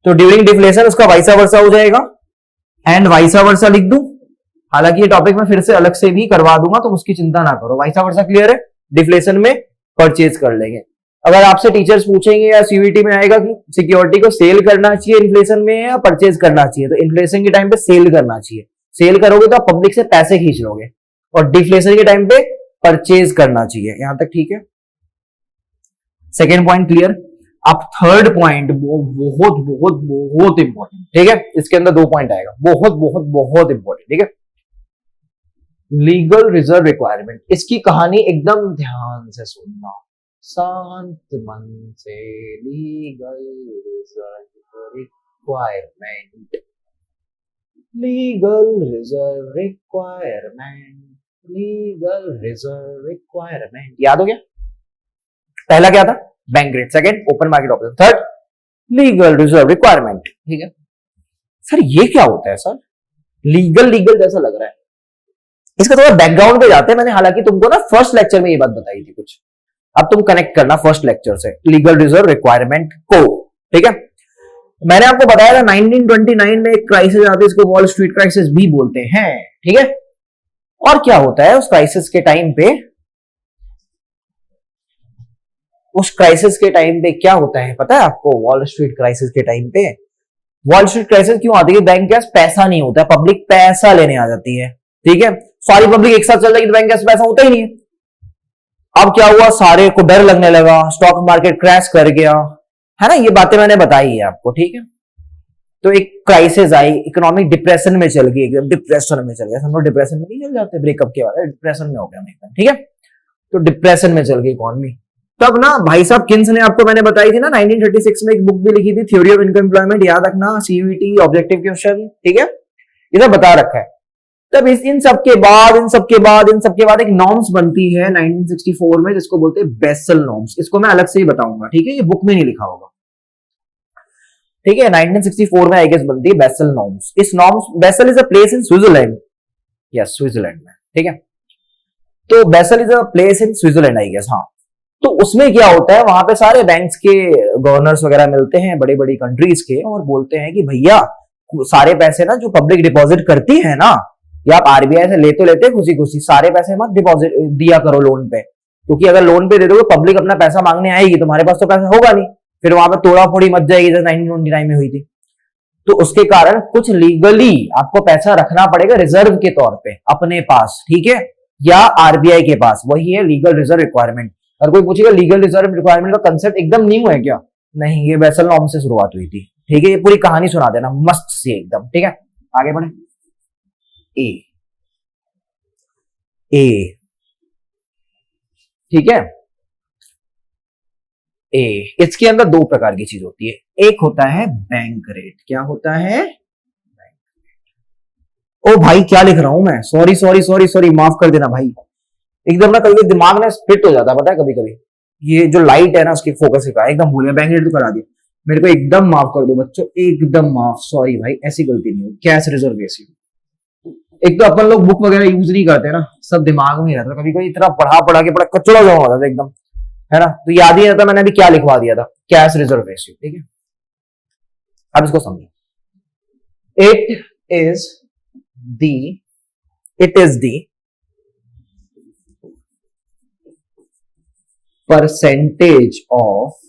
तो ड्यूरिंग डिफ्लेशन उसका वाइसा वर्सा हो जाएगा, एंड वाइसा वर्सा लिख दूं। हालांकि ये टॉपिक मैं फिर से अलग से भी करवा दूंगा, तो उसकी चिंता ना करो। वाइसा वर्सा क्लियर है? डिफ्लेशन में परचेज कर लेंगे। अगर आपसे टीचर्स पूछेंगे या सीवीटी में आएगा कि सिक्योरिटी को सेल करना चाहिए इन्फ्लेशन में या परचेज करना चाहिए, तो इन्फ्लेशन के टाइम पे सेल करना चाहिए। सेल करोगे तो आप पब्लिक से पैसे खींच लोगे, और डिफ्लेशन के टाइम पे परचेज करना चाहिए। यहां तक ठीक है? Second point clear? अब थर्ड पॉइंट वो बहुत बहुत बहुत इंपॉर्टेंट, ठीक है? इसके अंदर 2 पॉइंट आएगा, बहुत बहुत बहुत इंपॉर्टेंट, ठीक है? Legal reserve requirement. इसकी कहानी एकदम ध्यान से सुनना, शांत मन से। Legal reserve requirement, legal reserve requirement, legal reserve requirement. याद हो गया? पहला क्या था? Bank rate, second open market option, third legal reserve requirement, ठीक है? सर ये क्या होता है सर? लीगल लीगल जैसा लग रहा है। इसका थोड़ा बैकग्राउंड पे जाते हैं। मैंने हालांकि तुमको ना फर्स्ट लेक्चर में ये बात बताई थी कुछ, अब तुम कनेक्ट करना फर्स्ट लेक्चर से लीगल रिजर्व रिक्वायरमेंट को, ठीक है? मैंने आपको बताया था 1929 में एक क्राइसिस आती है, इसको वॉल स्ट्रीट क्राइसिस भी बोलते हैं, ठीक है? और क्या होता है उस क्राइसिस के टाइम पे? उस क्राइसिस के टाइम पे क्या होता है पता है आपको? वॉल स्ट्रीट क्राइसिस के टाइम पे, वॉल स्ट्रीट क्राइसिस क्यों आती है? बैंक के पास पैसा नहीं होता, पब्लिक पैसा लेने आ जाती है, ठीक है? सारी पब्लिक एक साथ चल जाएगी तो बैंक के पास पैसा होता ही नहीं है। अब क्या हुआ? सारे को डर लगने लगा, स्टॉक मार्केट क्रैश कर गया, है ना? ये बातें मैंने बताई है आपको, ठीक है? तो एक क्राइसिस आई, इकोनॉमिक डिप्रेशन में चल गई, एकदम डिप्रेशन में चल गया। हम लोग डिप्रेशन में नहीं चल जाते ब्रेकअप के बाद? डिप्रेशन में हो गया एकदम, ठीक है? तो डिप्रेशन में चल गई इकोनॉमी। तब ना भाई साहब किन्स ने, आपको मैंने बताई थी ना 1936 में एक बुक भी लिखी थी, थ्योरी ऑफ इनकम एम्प्लॉयमेंट, याद रखना, सीयूईटी ऑब्जेक्टिव क्वेश्चन, ठीक है? इधर बता रखा है। तब इन सब के बाद एक नॉर्म्स बनती है 1964 में, जिसको बोलते हैं बेसल नॉर्म्स। इसको मैं अलग से ही बताऊंगा, ठीक है? ये बुक में नहीं लिखा होगा, ठीक है? 1964 में आई गेस बनती है बेसल नॉर्म्स। इस norms, Basel is a place in Switzerland, yes Switzerland में, ठीक है? तो Basel is a place in Switzerland I guess, हाँ। तो उसमें क्या होता है, वहां पे सारे बैंक्स के गवर्नर्स वगैरह मिलते हैं, बड़ी बड़ी कंट्रीज के, और बोलते हैं कि भैया सारे पैसे ना जो पब्लिक डिपॉजिट करती है ना, या आप आरबीआई से ले तो लेते खुशी खुशी, सारे पैसे मत डिपॉजिट दिया करो लोन पे, क्योंकि अगर लोन पे दे दोगे पब्लिक अपना पैसा मांगने आएगी, तुम्हारे पास तो पैसा होगा नहीं, फिर वहां पे तोड़ा फोड़ी मच जाएगी जैसे 1929 में हुई थी। तो उसके कारण कुछ लीगली आपको पैसा रखना पड़ेगा रिजर्व के तौर पे अपने पास, ठीक है? या आरबीआई के पास, वही है लीगल रिजर्व रिक्वायरमेंट। अगर कोई पूछेगा लीगल रिजर्व रिक्वायरमेंट का कंसेप्ट एकदम न्यू है क्या? नहीं, ये बेसल नॉर्म से शुरुआत हुई थी, ठीक है? ये पूरी कहानी सुना देना मस्त सी एकदम, ठीक है? आगे बढ़े। ए ए ठीक है? ए, इसके अंदर 2 प्रकार की चीज होती है। एक होता है बैंक रेट। क्या होता है? ओ भाई क्या लिख रहा हूं मैं, सॉरी सॉरी सॉरी सॉरी, माफ कर देना भाई। एकदम ना कभी दिमाग में स्प्लिट हो जाता है, पता है कभी कभी। ये जो लाइट है ना उसकी फोकस का एकदम भूल गया, बैंक रेट तो करा दिया। मेरे को एकदम माफ कर दो बच्चों, एकदम माफ, सॉरी भाई, ऐसी गलती नहीं हुई। कैश रिजर्व ऐसी, एक तो अपन लोग बुक वगैरह यूज नहीं करते ना, सब दिमाग में ही रहता, कभी कभी इतना पढ़ा पढ़ा के बड़ा कचड़ा जमा होता था एकदम, है ना? तो याद ही रहता, मैंने अभी क्या लिखवा दिया था, कैश रिजर्व रेशियो, ठीक है? अब इसको समझो। It is the it is the percentage of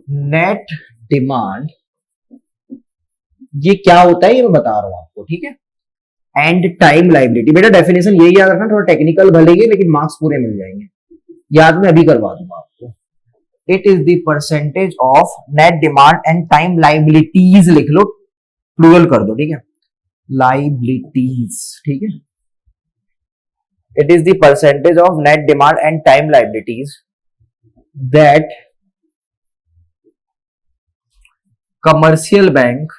net demand. ये क्या होता है ये मैं बता रहा हूं आपको, ठीक है? And time liability. बेटा डेफिनेशन यही याद रखना, थोड़ा टेक्निकल भले ही लेकिन मार्क्स पूरे मिल जाएंगे। याद में अभी करवा दूंगा आपको। It is the percentage of net demand and time liabilities, लिख लो, प्लूरल कर दो, ठीक है? लाइबिलिटीज, ठीक है? It is the percentage of net demand and time liabilities that commercial bank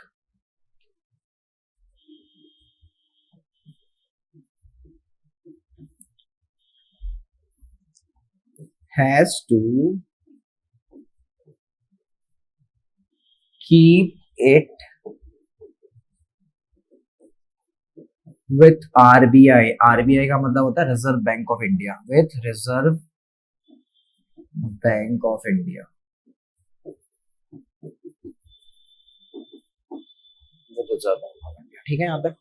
has to keep it with RBI. RBI का मतलब होता है Reserve Bank of India, with Reserve Bank of India, Reserve Bank of India. ठीक है, यहां तक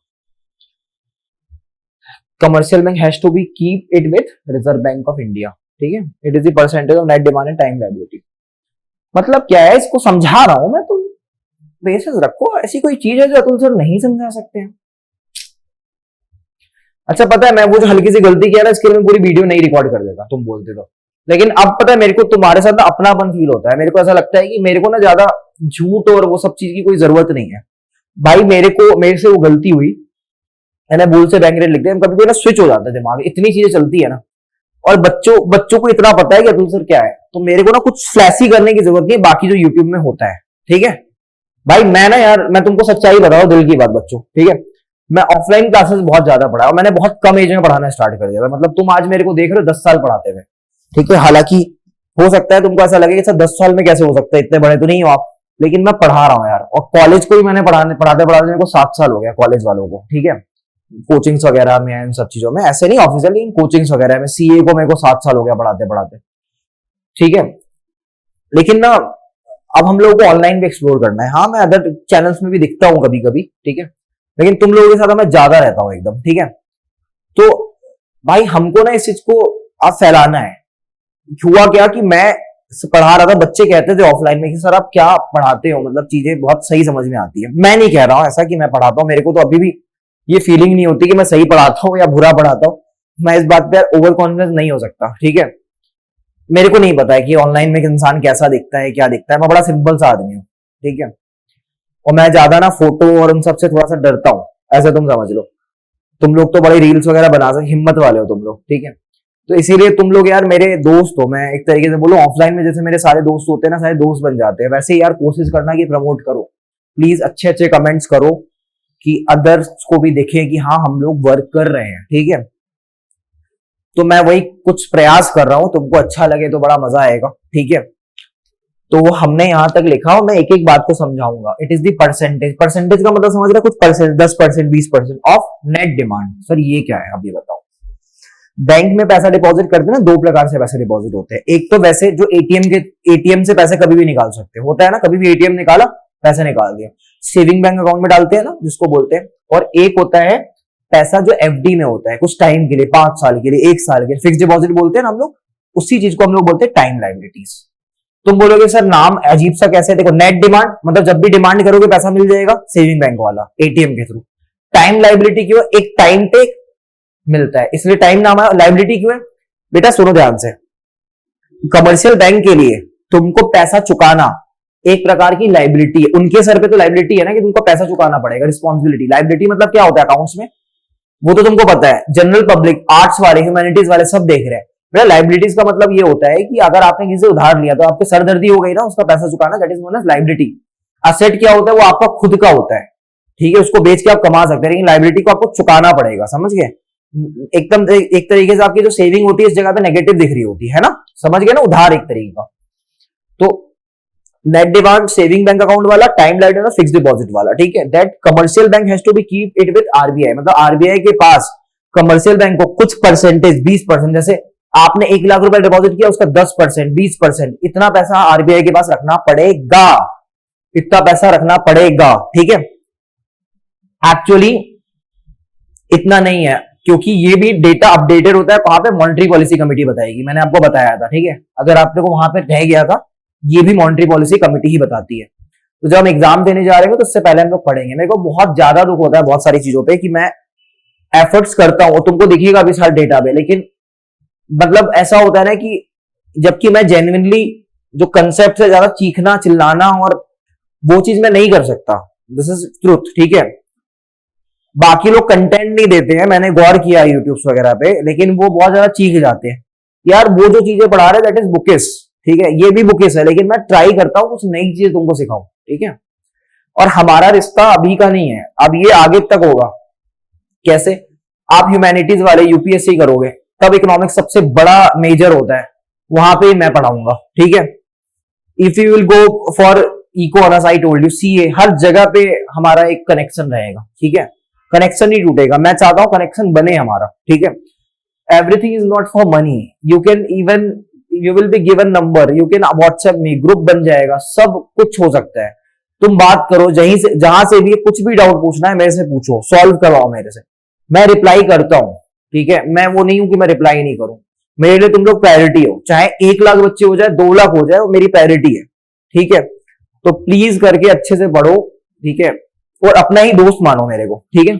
commercial bank has to be keep it with Reserve Bank of India. ठीक है, it is the percentage of net demand and time liability. मतलब क्या है, इसको समझा रहा हूं मैं, तुम बेसिस रखो। ऐसी कोई चीज है जो अतुल सर नहीं समझा सकते हैं? अच्छा पता है, मैं वो जो हल्की सी गलती किया ना, इसके लिए मैं पूरी वीडियो नहीं रिकॉर्ड कर देता, तुम बोलते तो। लेकिन अब पता है मेरे को तुम्हारे साथ ना अपनापन फील होता है। मेरे को ऐसा लगता है कि मेरे को ना ज्यादा झूठ और वो सब चीज की कोई जरूरत नहीं है भाई। मेरे से वो गलती हुई, मैंने भूल से बैंक रेट लिख दिया। कभी कभी ना स्विच हो जाता है दिमाग, इतनी चीजें चलती है ना। और बच्चों को इतना पता है कि अतुल सर क्या है, तो मेरे को ना कुछ फ्लैशी करने की जरूरत नहीं, बाकी जो यूट्यूब में होता है। ठीक है भाई, मैं ना यार, मैं तुमको सच्चाई बताऊं, दिल की बात बच्चों। ठीक है, मैं ऑफलाइन क्लासेस बहुत ज्यादा पढ़ा और मैंने बहुत कम एज में पढ़ाना स्टार्ट कर दिया था। मतलब तुम आज मेरे को देख रहे हो 10 साल पढ़ाते हुए। ठीक है, हालांकि हो सकता है तुमको ऐसा लगे कि सर 10 साल में कैसे हो सकता है, इतने बड़े तो नहीं हो आप, लेकिन मैं पढ़ा रहा हूँ यार। और कॉलेज को भी मैंने पढ़ाते पढ़ाते मेरे को 7 साल हो गया, कॉलेज वालों को। ठीक है, कोचिंग्स वगैरह में, इन सब चीजों में, ऐसे नहीं ऑफिशियल, लेकिन कोचिंग्स वगैरह में। सीए को मेरे को 7 साल हो गया पढ़ाते पढ़ाते। ठीक है, लेकिन ना अब हम लोगों को ऑनलाइन भी एक्सप्लोर करना है। हाँ, मैं अदर चैनल्स में भी दिखता हूँ कभी कभी। ठीक है, लेकिन तुम लोगों के साथ मैं ज्यादा रहता हूँ एकदम। ठीक है, तो भाई हमको ना इस चीज को आप फैलाना है। हुआ क्या कि मैं पढ़ा रहा था, बच्चे कहते थे ऑफलाइन में कि सर आप क्या पढ़ाते हो, मतलब चीजें बहुत सही समझ में आती है। मैं नहीं कह रहा हूं ऐसा कि मैं पढ़ाता हूं, मेरे को तो अभी भी ये फीलिंग नहीं होती कि मैं सही पढ़ाता हूं या बुरा पढ़ाता हूं। मैं इस बात पे यार ओवर कॉन्फिडेंस नहीं हो सकता। ठीक है, मेरे को नहीं पता है कि ऑनलाइन में एक इंसान कैसा दिखता है, क्या दिखता है। मैं बड़ा सिंपल सा आदमी हूँ। ठीक है, और मैं ज्यादा ना फोटो और उन सबसे थोड़ा सा डरता हूँ, ऐसे तुम समझ लो। तुम लोग तो बड़े रील्स वगैरह बना सकते, हिम्मत वाले हो तुम लोग। ठीक है, तो इसीलिए तुम लोग यार मेरे दोस्त हो। मैं एक तरीके से बोलूं, ऑफलाइन में जैसे मेरे सारे दोस्त होते हैं ना, सारे दोस्त बन जाते हैं, वैसे ही यार कोशिश करना कि प्रमोट करो। प्लीज अच्छे अच्छे कमेंट्स करो कि अदर्स को भी दिखे कि हाँ हम लोग वर्क कर रहे हैं। ठीक है, तो मैं वही कुछ प्रयास कर रहा हूं, तुमको अच्छा लगे तो बड़ा मजा आएगा। ठीक है, तो वो हमने यहां तक लिखा और मैं एक एक बात को समझाऊंगा। It is the percentage. Percentage का मतलब समझ रहे, कुछ percent, 10%, 20% of net demand. Sir ये क्या है, अब ये बताओ। बैंक में पैसा डिपॉजिट करते हैं ना, दो प्रकार से पैसे डिपॉजिट होते हैं। एक तो वैसे जो एटीएम से पैसे कभी भी निकाल सकते हैं, होता है ना, कभी भी एटीएम निकाला, पैसे निकाल दिया, सेविंग बैंक अकाउंट में डालते हैं ना, जिसको बोलते हैं। और एक होता है पैसा जो एफडी में होता है, कुछ टाइम के लिए, 5 साल के लिए, 1 साल के लिए, फिक्स डिपॉजिट बोलते हैं ना हम लोग। उसी चीज को हम लोग बोलते हैं टाइम लायबिलिटीज। तुम बोलोगे सर नाम अजीब सा कैसे, देखो नेट डिमांड मतलब जब भी डिमांड करोगे पैसा मिल जाएगा, सेविंग बैंक वाला एटीएम के थ्रू। टाइम लायबिलिटी क्यों, एक टाइम पे मिलता है इसलिए टाइम नाम है। लायबिलिटी क्यों है बेटा, सुनो ध्यान से। कमर्शियल बैंक के लिए तुमको पैसा चुकाना एक प्रकार की लायबिलिटी है। उनके सर पे तो लायबिलिटी है ना कि तुमको पैसा चुकाना पड़ेगा, रिस्पॉन्सिबिलिटी। लायबिलिटी मतलब क्या होता है अकाउंट्स में, वो तो तुमको पता है। जनरल पब्लिक, आर्ट्स वाले, ह्यूमैनिटीज वाले सब देख रहे हैं। बेटा लायबिलिटीज का मतलब ये होता है कि अगर आपने किसी से उधार लिया तो आपको सरदर्दी हो गई ना, उसका पैसा चुकाना, that is known as liability. Asset क्या होता है, वो आपका खुद का होता है। ठीक है, उसको बेच के आप कमा सकते हैं, लेकिन लायबिलिटी को आपको चुकाना पड़ेगा। समझ गए, एकदम एक तरीके से आपकी जो सेविंग होती है इस जगह पे नेगेटिव दिख रही होती है ना, समझ गए ना, उधार एक तरीके का। तो net demand saving bank account वाला, टाइम लाइट फिक्स डिपॉजिट वाला। ठीक है, that commercial bank has to be keep it with RBI. मतलब आरबीआई के पास कमर्शियल बैंक को कुछ परसेंटेज, 20%, जैसे आपने 1 लाख रुपए डिपॉजिट किया, उसका 10%, 20%, इतना पैसा आरबीआई के पास रखना पड़ेगा। इतना पैसा रखना पड़ेगा। ठीक है, एक्चुअली इतना नहीं है, क्योंकि ये भी डेटा अपडेटेड होता है कहां पे, मॉनेटरी पॉलिसी कमेटी बताएगी। मैंने आपको बताया था। ठीक है, अगर आपने को वहां पे रह गया था, ये भी मॉनेटरी पॉलिसी कमेटी ही बताती है। तो जब हम एग्जाम देने जा रहे हैं तो उससे पहले हम लोग पढ़ेंगे। मेरे को बहुत ज्यादा दुख होता है बहुत सारी चीजों पे कि मैं एफर्ट्स करता हूं, तुमको दिखेगा अभी साल डेटा पे, लेकिन मतलब ऐसा होता है ना कि जबकि मैं जेन्युइनली जो कंसेप्ट से ज्यादा चीखना, चिल्लाना और वो चीज मैं नहीं कर सकता। This is truth. ठीक है, बाकी लोग कंटेंट नहीं देते हैं, मैंने गौर किया यूट्यूब वगैरह पे, लेकिन वो बहुत ज्यादा चीख जाते हैं यार। वो जो चीजें पढ़ा रहे दैट इज बुकिस। ठीक है, ये भी बुकिस है, लेकिन मैं ट्राई करता हूं कुछ नई चीजें तुमको सिखाऊं। ठीक है, और हमारा रिश्ता अभी का नहीं है, अब ये आगे तक होगा। कैसे, आप ह्यूमैनिटीज वाले यूपीएससी करोगे तब इकोनॉमिक्स सबसे बड़ा मेजर होता है, वहां पे मैं पढ़ाऊंगा। ठीक है, if you will go for eco honours, I told you, CA, हर जगह पे हमारा एक कनेक्शन रहेगा। ठीक है, कनेक्शन नहीं टूटेगा, मैं चाहता हूं कनेक्शन बने हमारा, ठीक है। Everything is not for money, you can even you will be given number, you can WhatsApp में ग्रुप बन जाएगा, सब कुछ हो सकता है। तुम बात करो जहां से भी, कुछ भी डाउट पूछना है मेरे से पूछो, सॉल्व करवाओ मेरे से, मैं रिप्लाई करता हूं, ठीक है। मैं वो नहीं हूं कि मैं रिप्लाई नहीं करूं, मेरे लिए तुम लोग प्रायोरिटी हो, चाहे 1 लाख बच्चे हो जाए 2 लाख हो जाए, वो मेरी प्रायोरिटी है, ठीक है। तो प्लीज करके अच्छे से पढ़ो, ठीक है, और अपना ही दोस्त मानो मेरे को, ठीक है।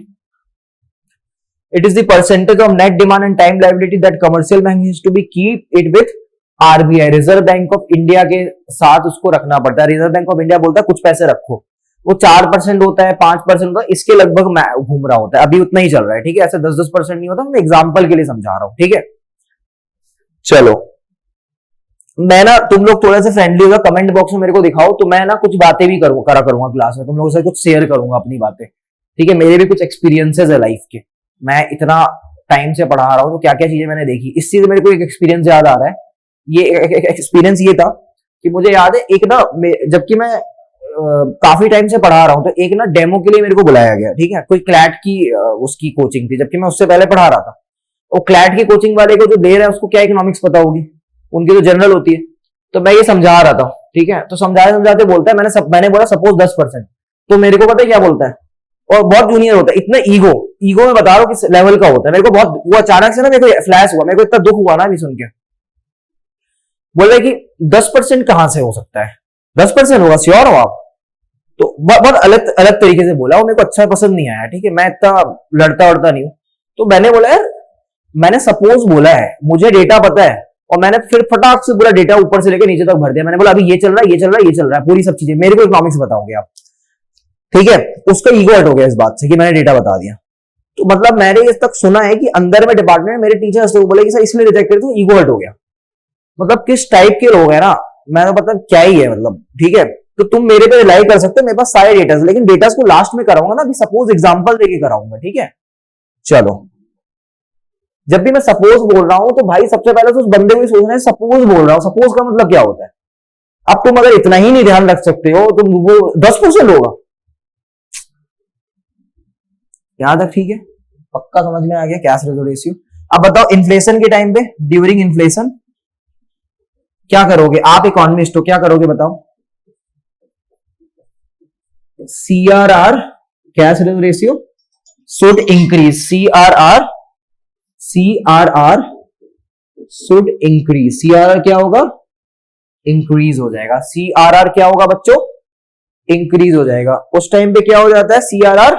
It is the percentage of net demand and time liability that commercial bank has to be keep it with RBI, Reserve Bank of India के साथ उसको रखना पड़ता है। रिजर्व बैंक ऑफ इंडिया बोलता है कुछ पैसे रखो, वो 4% होता है, 5% होता है, इसके लगभग मैं घूम रहा होता है, अभी उतना ही चल रहा है, ठीक है। ऐसे 10-10% नहीं होता, मैं एग्जाम्पल के लिए समझा रहा हूं, ठीक है। चलो, मैं ना, तुम लोग थोड़ा सा फ्रेंडली होगा, कमेंट बॉक्स में मेरे को दिखाओ, तो मैं ना कुछ बातें भी करा करूंगा क्लास में, तुम लोगों से कुछ शेयर करूंगा अपनी बातें, ठीक है। मेरे भी कुछ एक्सपीरियंसेस है लाइफ के, मैं इतना टाइम से पढ़ा रहा हूं, तो क्या क्या चीजें मैंने देखी, इस चीज मेरे को एक एक्सपीरियंस याद आ रहा है। ये एक्सपीरियंस ये था कि मुझे याद है, एक ना, जबकि मैं काफी टाइम से पढ़ा रहा हूं, तो एक ना डेमो के लिए मेरे को बुलाया गया, ठीक है। कोई क्लैट की उसकी कोचिंग थी, जबकि मैं उससे पहले पढ़ा रहा था। वो क्लैट की कोचिंग वाले को जो दे रहा है उसको क्या इकोनॉमिक्स पता होगी, उनकी तो जनरल होती है। तो मैं ये समझा रहा था, ठीक है। तो समझाते समझाते बोलता है, मैंने बोला सपोज 10%, तो मेरे को पता है क्या बोलता है, और बहुत जूनियर होता है, इतना ईगो में बता रहा हूँ किस लेवल का होता है। मेरे को बहुत वो अचानक से ना मेरे को फ्लैश हुआ, मेरे को इतना दुख हुआ ना अभी सुन के। बोल रहे कि 10% कहां से हो सकता है, 10% होगा, श्योर हो आप? तो बहुत अलग अलग तरीके से बोला, वो मेरे को अच्छा पसंद नहीं आया, ठीक है। मैं इतना लड़ता वड़ता नहीं हूं, तो मैंने बोला यार, मैंने सपोज बोला है, मुझे डेटा पता है, और मैंने फिर फटाक से पूरा डेटा ऊपर से लेकर नीचे तक भर दिया। मैंने बोला अभी ये चल रहा है, ये चल रहा है, ये चल रहा है, पूरी सब चीजें मेरे को इकोनॉमिक्स बताओगे आप, ठीक है। उसका ईगो हट हो गया इस बात से कि मैंने डेटा बता दिया। तो मतलब मैंने इस तक सुना है कि अंदर में डिपार्टमेंट में मेरे टीचर्स तो बोले कि सर इसलिए रिजेक्ट करते, ईगो हट हो गया। मतलब किस टाइप के लोग हैं ना, मैं तो पता क्या ही है, मतलब, ठीक है। तो तुम मेरे पे रिलाई कर सकते हो, मेरे पास सारे डेटा, लेकिन डेटा को लास्ट में कराऊंगा ना, अभी सपोज एग्जांपल देके कराऊंगा, ठीक है। चलो, जब भी मैं सपोज बोल रहा हूं, तो भाई सबसे पहले तो उस बंदे को ही सोचना है सपोज बोल रहा हूं, सपोज का मतलब क्या होता है। अब तुम अगर इतना ही नहीं ध्यान रख सकते हो, तो वो 10% होगा, यहां तक ठीक है, पक्का समझ में आ गया कैश रिजर्व रेशियो। अब बताओ, इन्फ्लेशन के टाइम पे, ड्यूरिंग इन्फ्लेशन क्या करोगे आप, इकोनॉमिस्ट हो, क्या करोगे बताओ? CRR, cash reserve ratio should increase, CRR should increase, CRR क्या होगा, इंक्रीज हो जाएगा। CRR क्या होगा बच्चों, इंक्रीज हो जाएगा। उस टाइम पे क्या हो जाता है, CRR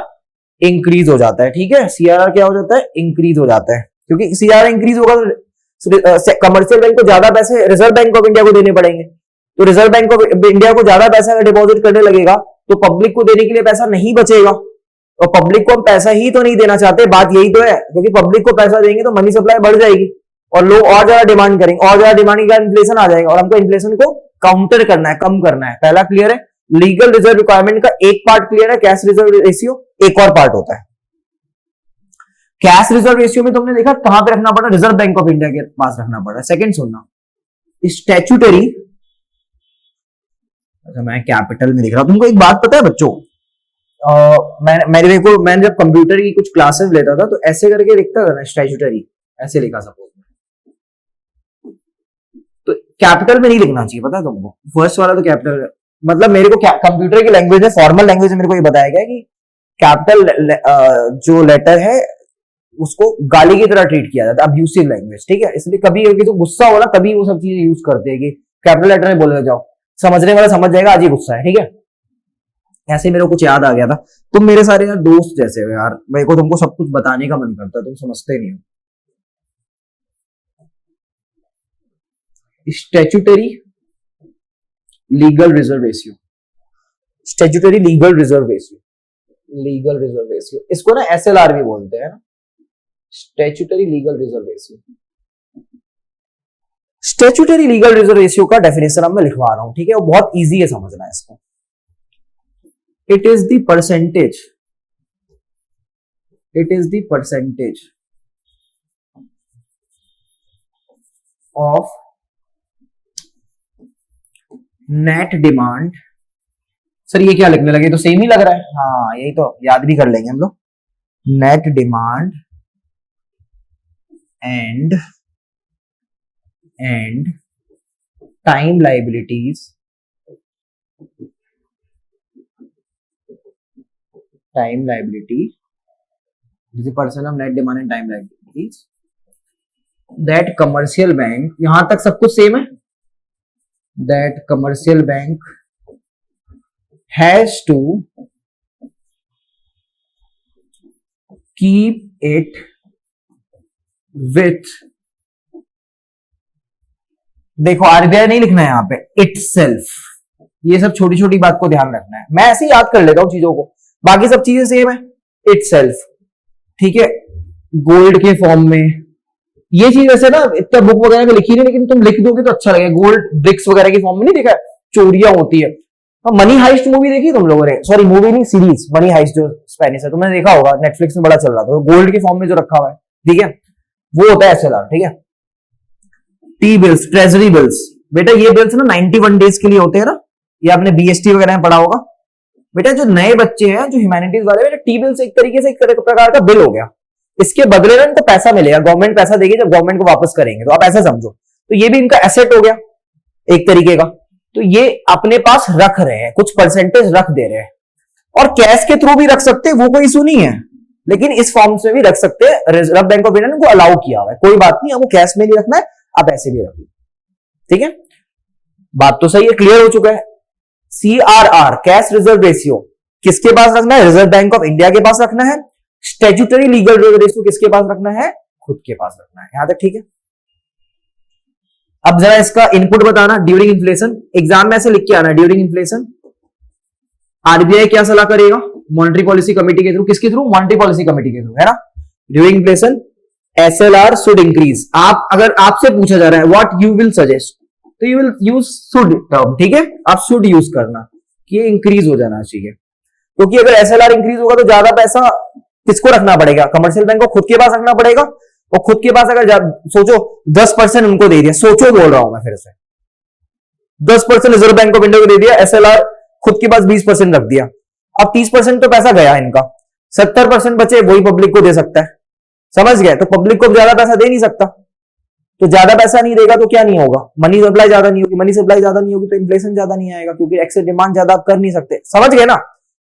इंक्रीज हो जाता है, ठीक है। CRR क्या हो जाता है, इंक्रीज हो जाता है, क्योंकि CRR इंक्रीज होगा तो कमर्शियल बैंक को ज्यादा पैसे रिजर्व बैंक ऑफ इंडिया को देने पड़ेंगे। तो रिजर्व बैंक ऑफ इंडिया को ज्यादा पैसा डिपॉजिट करने लगेगा, तो पब्लिक को देने के लिए पैसा नहीं बचेगा, और पब्लिक को हम पैसा ही तो नहीं देना चाहते, बात यही तो है। क्योंकि पब्लिक को पैसा देंगे तो मनी सप्लाई बढ़ जाएगी, और लोग और ज्यादा डिमांड करेंगे, और ज्यादा डिमांड का इन्फ्लेशन आ जाएगा, और हमको इन्फ्लेशन को काउंटर करना है, कम करना है। पहला क्लियर है, लीगल रिजर्व रिक्वायरमेंट का एक पार्ट क्लियर है, कैश रिजर्व रेशियो एक और पार्ट होता है। कैश रिजर्व रेशियो में तुमने देखा कहां पे रखना पड़ा, रिजर्व बैंक ऑफ इंडिया के पास रखना पड़ा। सेकंड सुनना, स्टैट्यूटरी, अच्छा मैं कैपिटल में लिख रहा हूं। तुमको एक बात पता है बच्चों, मैंने जब कंप्यूटर की कुछ क्लासेस लेता था, तो ऐसे करके लिखता था ना, स्टैट्यूटरी ऐसे लिखा सपोज, तो कैपिटल में नहीं लिखना चाहिए, पता है तुमको। फर्स्ट वाला तो कैपिटल, मतलब मेरे को कंप्यूटर की लैंग्वेज में, फॉर्मल लैंग्वेज में मेरे को ये बताया गया कि कैपिटल जो लेटर है उसको गाली की तरह ट्रीट किया जाता है, अब्यूसिव लैंग्वेज, ठीक है। इसलिए कभी तो गुस्सा हो ना, तभी वो सब चीजें यूज करते हैं कि कैपिटल लेटर में बोले जाओ, समझने वाला समझ जाएगा, आज ही गुस्सा है, ठीक है। ऐसे मेरे को कुछ याद आ गया था। तुम मेरे सारे यार दोस्त जैसे हो यार, मेरे को तुमको सब कुछ बताने का मन करता है, तुम समझते नहीं हो। Statutory legal reserve ratio, statutory legal reserve ratio, legal reserve ratio, इसको ना SLR भी बोलते हैं ना, statutory legal reserve ratio. Statutory legal reserve ratio का डेफिनेशन अब मैं लिखवा रहा हूं, ठीक है। वो बहुत इजी है समझना इसको। It is the percentage, it is the percentage of net demand. Sir ये क्या लिखने लगे, तो सेम ही लग रहा है, हाँ यही तो याद भी कर लेंगे हम लोग। Net demand and time liabilities, time liability is the person of net demand and time liabilities that commercial bank, यहां तक सब कुछ सेम है, that commercial bank has to keep it with, देखो आरबीआई नहीं लिखना है यहां पे, इटसेल्फ, ये सब छोटी छोटी बात को ध्यान रखना है, मैं ऐसे ही याद कर लेता हूं चीजों को, बाकी सब चीजें सेम है, इटसेल्फ, ठीक है, गोल्ड के फॉर्म में, ये चीज वैसे ना इतना बुक वगैरह में लिखी नहीं, लेकिन तुम लिख दोगे तो अच्छा लगेगा, गोल्ड ब्रिक्स वगैरह की फॉर्म में, नहीं देखा चोरियां होती है, मनी हाइस्ट मूवी देखी तुम लोगों ने, सॉरी मूवी नहीं सीरीज, मनी हाइस्ट जो स्पेनिश है, तुमने देखा होगा, नेटफ्लिक्स में बड़ा चल रहा था, गोल्ड के फॉर्म में जो रखा हुआ है, ठीक है, वो होता है एसएलआर, ठीक है। टी बिल्स, ट्रेजरी बिल्स, बेटा ये बिल्स ना 91 डेज के लिए होते हैं ना, ये आपने बीएसटी वगैरह में पढ़ा होगा, बेटा जो नए बच्चे हैं जो ह्यूमैनिटीज वाले, बेटा टी बिल्स एक तरीके से एक प्रकार का बिल हो गया, इसके बदले में इनको पैसा मिलेगा, गवर्नमेंट पैसा देगी जब गवर्नमेंट को वापस करेंगे, तो आप ऐसा समझो, तो ये भी इनका एसेट हो गया एक तरीके का, तो ये अपने पास रख रहे हैं, कुछ परसेंटेज रख दे रहे हैं, और कैश के थ्रू भी रख सकते हैं, वो कोई इशू नहीं है, लेकिन इस फॉर्म से भी रख सकते हैं, रिजर्व बैंक ऑफ इंडिया ने अलाउ किया हुआ है, कोई बात नहीं, आपको कैश में नहीं रखना है, आप ऐसे भी रखिए, ठीक है, बात तो सही है, क्लियर हो चुका है। CRR, कैश रिजर्व रेशियो, किसके पास रखना है, रिजर्व बैंक ऑफ इंडिया के पास रखना है, स्टैट्यूटरी लीगल रिजर्व रेशियो किसके पास रखना है, खुद के पास रखना है, यहां तक ठीक है। अब जरा इसका इनपुट बताना, ड्यूरिंग इन्फ्लेशन, एग्जाम में ऐसे लिख के आना, ड्यूरिंग इन्फ्लेशन आरबीआई क्या सलाह करेगा, मॉनेटरी पॉलिसी कमेटी के थ्रू, किसके थ्रू, मॉनेटरी पॉलिसी कमेटी के थ्रू, है ना, during inflation SLR should increase, आप अगर आपसे पूछा जा रहा है व्हाट यू विल सजेस्ट, तो you will use should term, ठीक है, आप शुड यूज करना कि ये इंक्रीज हो जाना चाहिए, क्योंकि अगर एसएलआर इंक्रीज होगा तो ज्यादा पैसा किसको रखना पड़ेगा, कमर्शियल बैंक को खुद के पास रखना पड़ेगा, और खुद के पास अगर सोचो 10% उनको दे दिया, सोचो बोल रहा हूं मैं फिर से, 10% रिजर्व बैंक ऑफ इंडिया को दे दिया, एसएलआर खुद के पास 20% रख दिया, अब 30% तो पैसा गया इनका, 70% बचे, वही पब्लिक को दे सकता है, समझ गए, तो पब्लिक को ज्यादा पैसा दे नहीं सकता, तो ज्यादा पैसा नहीं देगा तो क्या नहीं होगा, मनी सप्लाई ज्यादा नहीं होगी, मनी सप्लाई ज्यादा नहीं होगी तो इन्फ्लेशन ज्यादा नहीं आएगा, क्योंकि एक्सेस डिमांड ज्यादा आप कर नहीं सकते, समझ गए ना,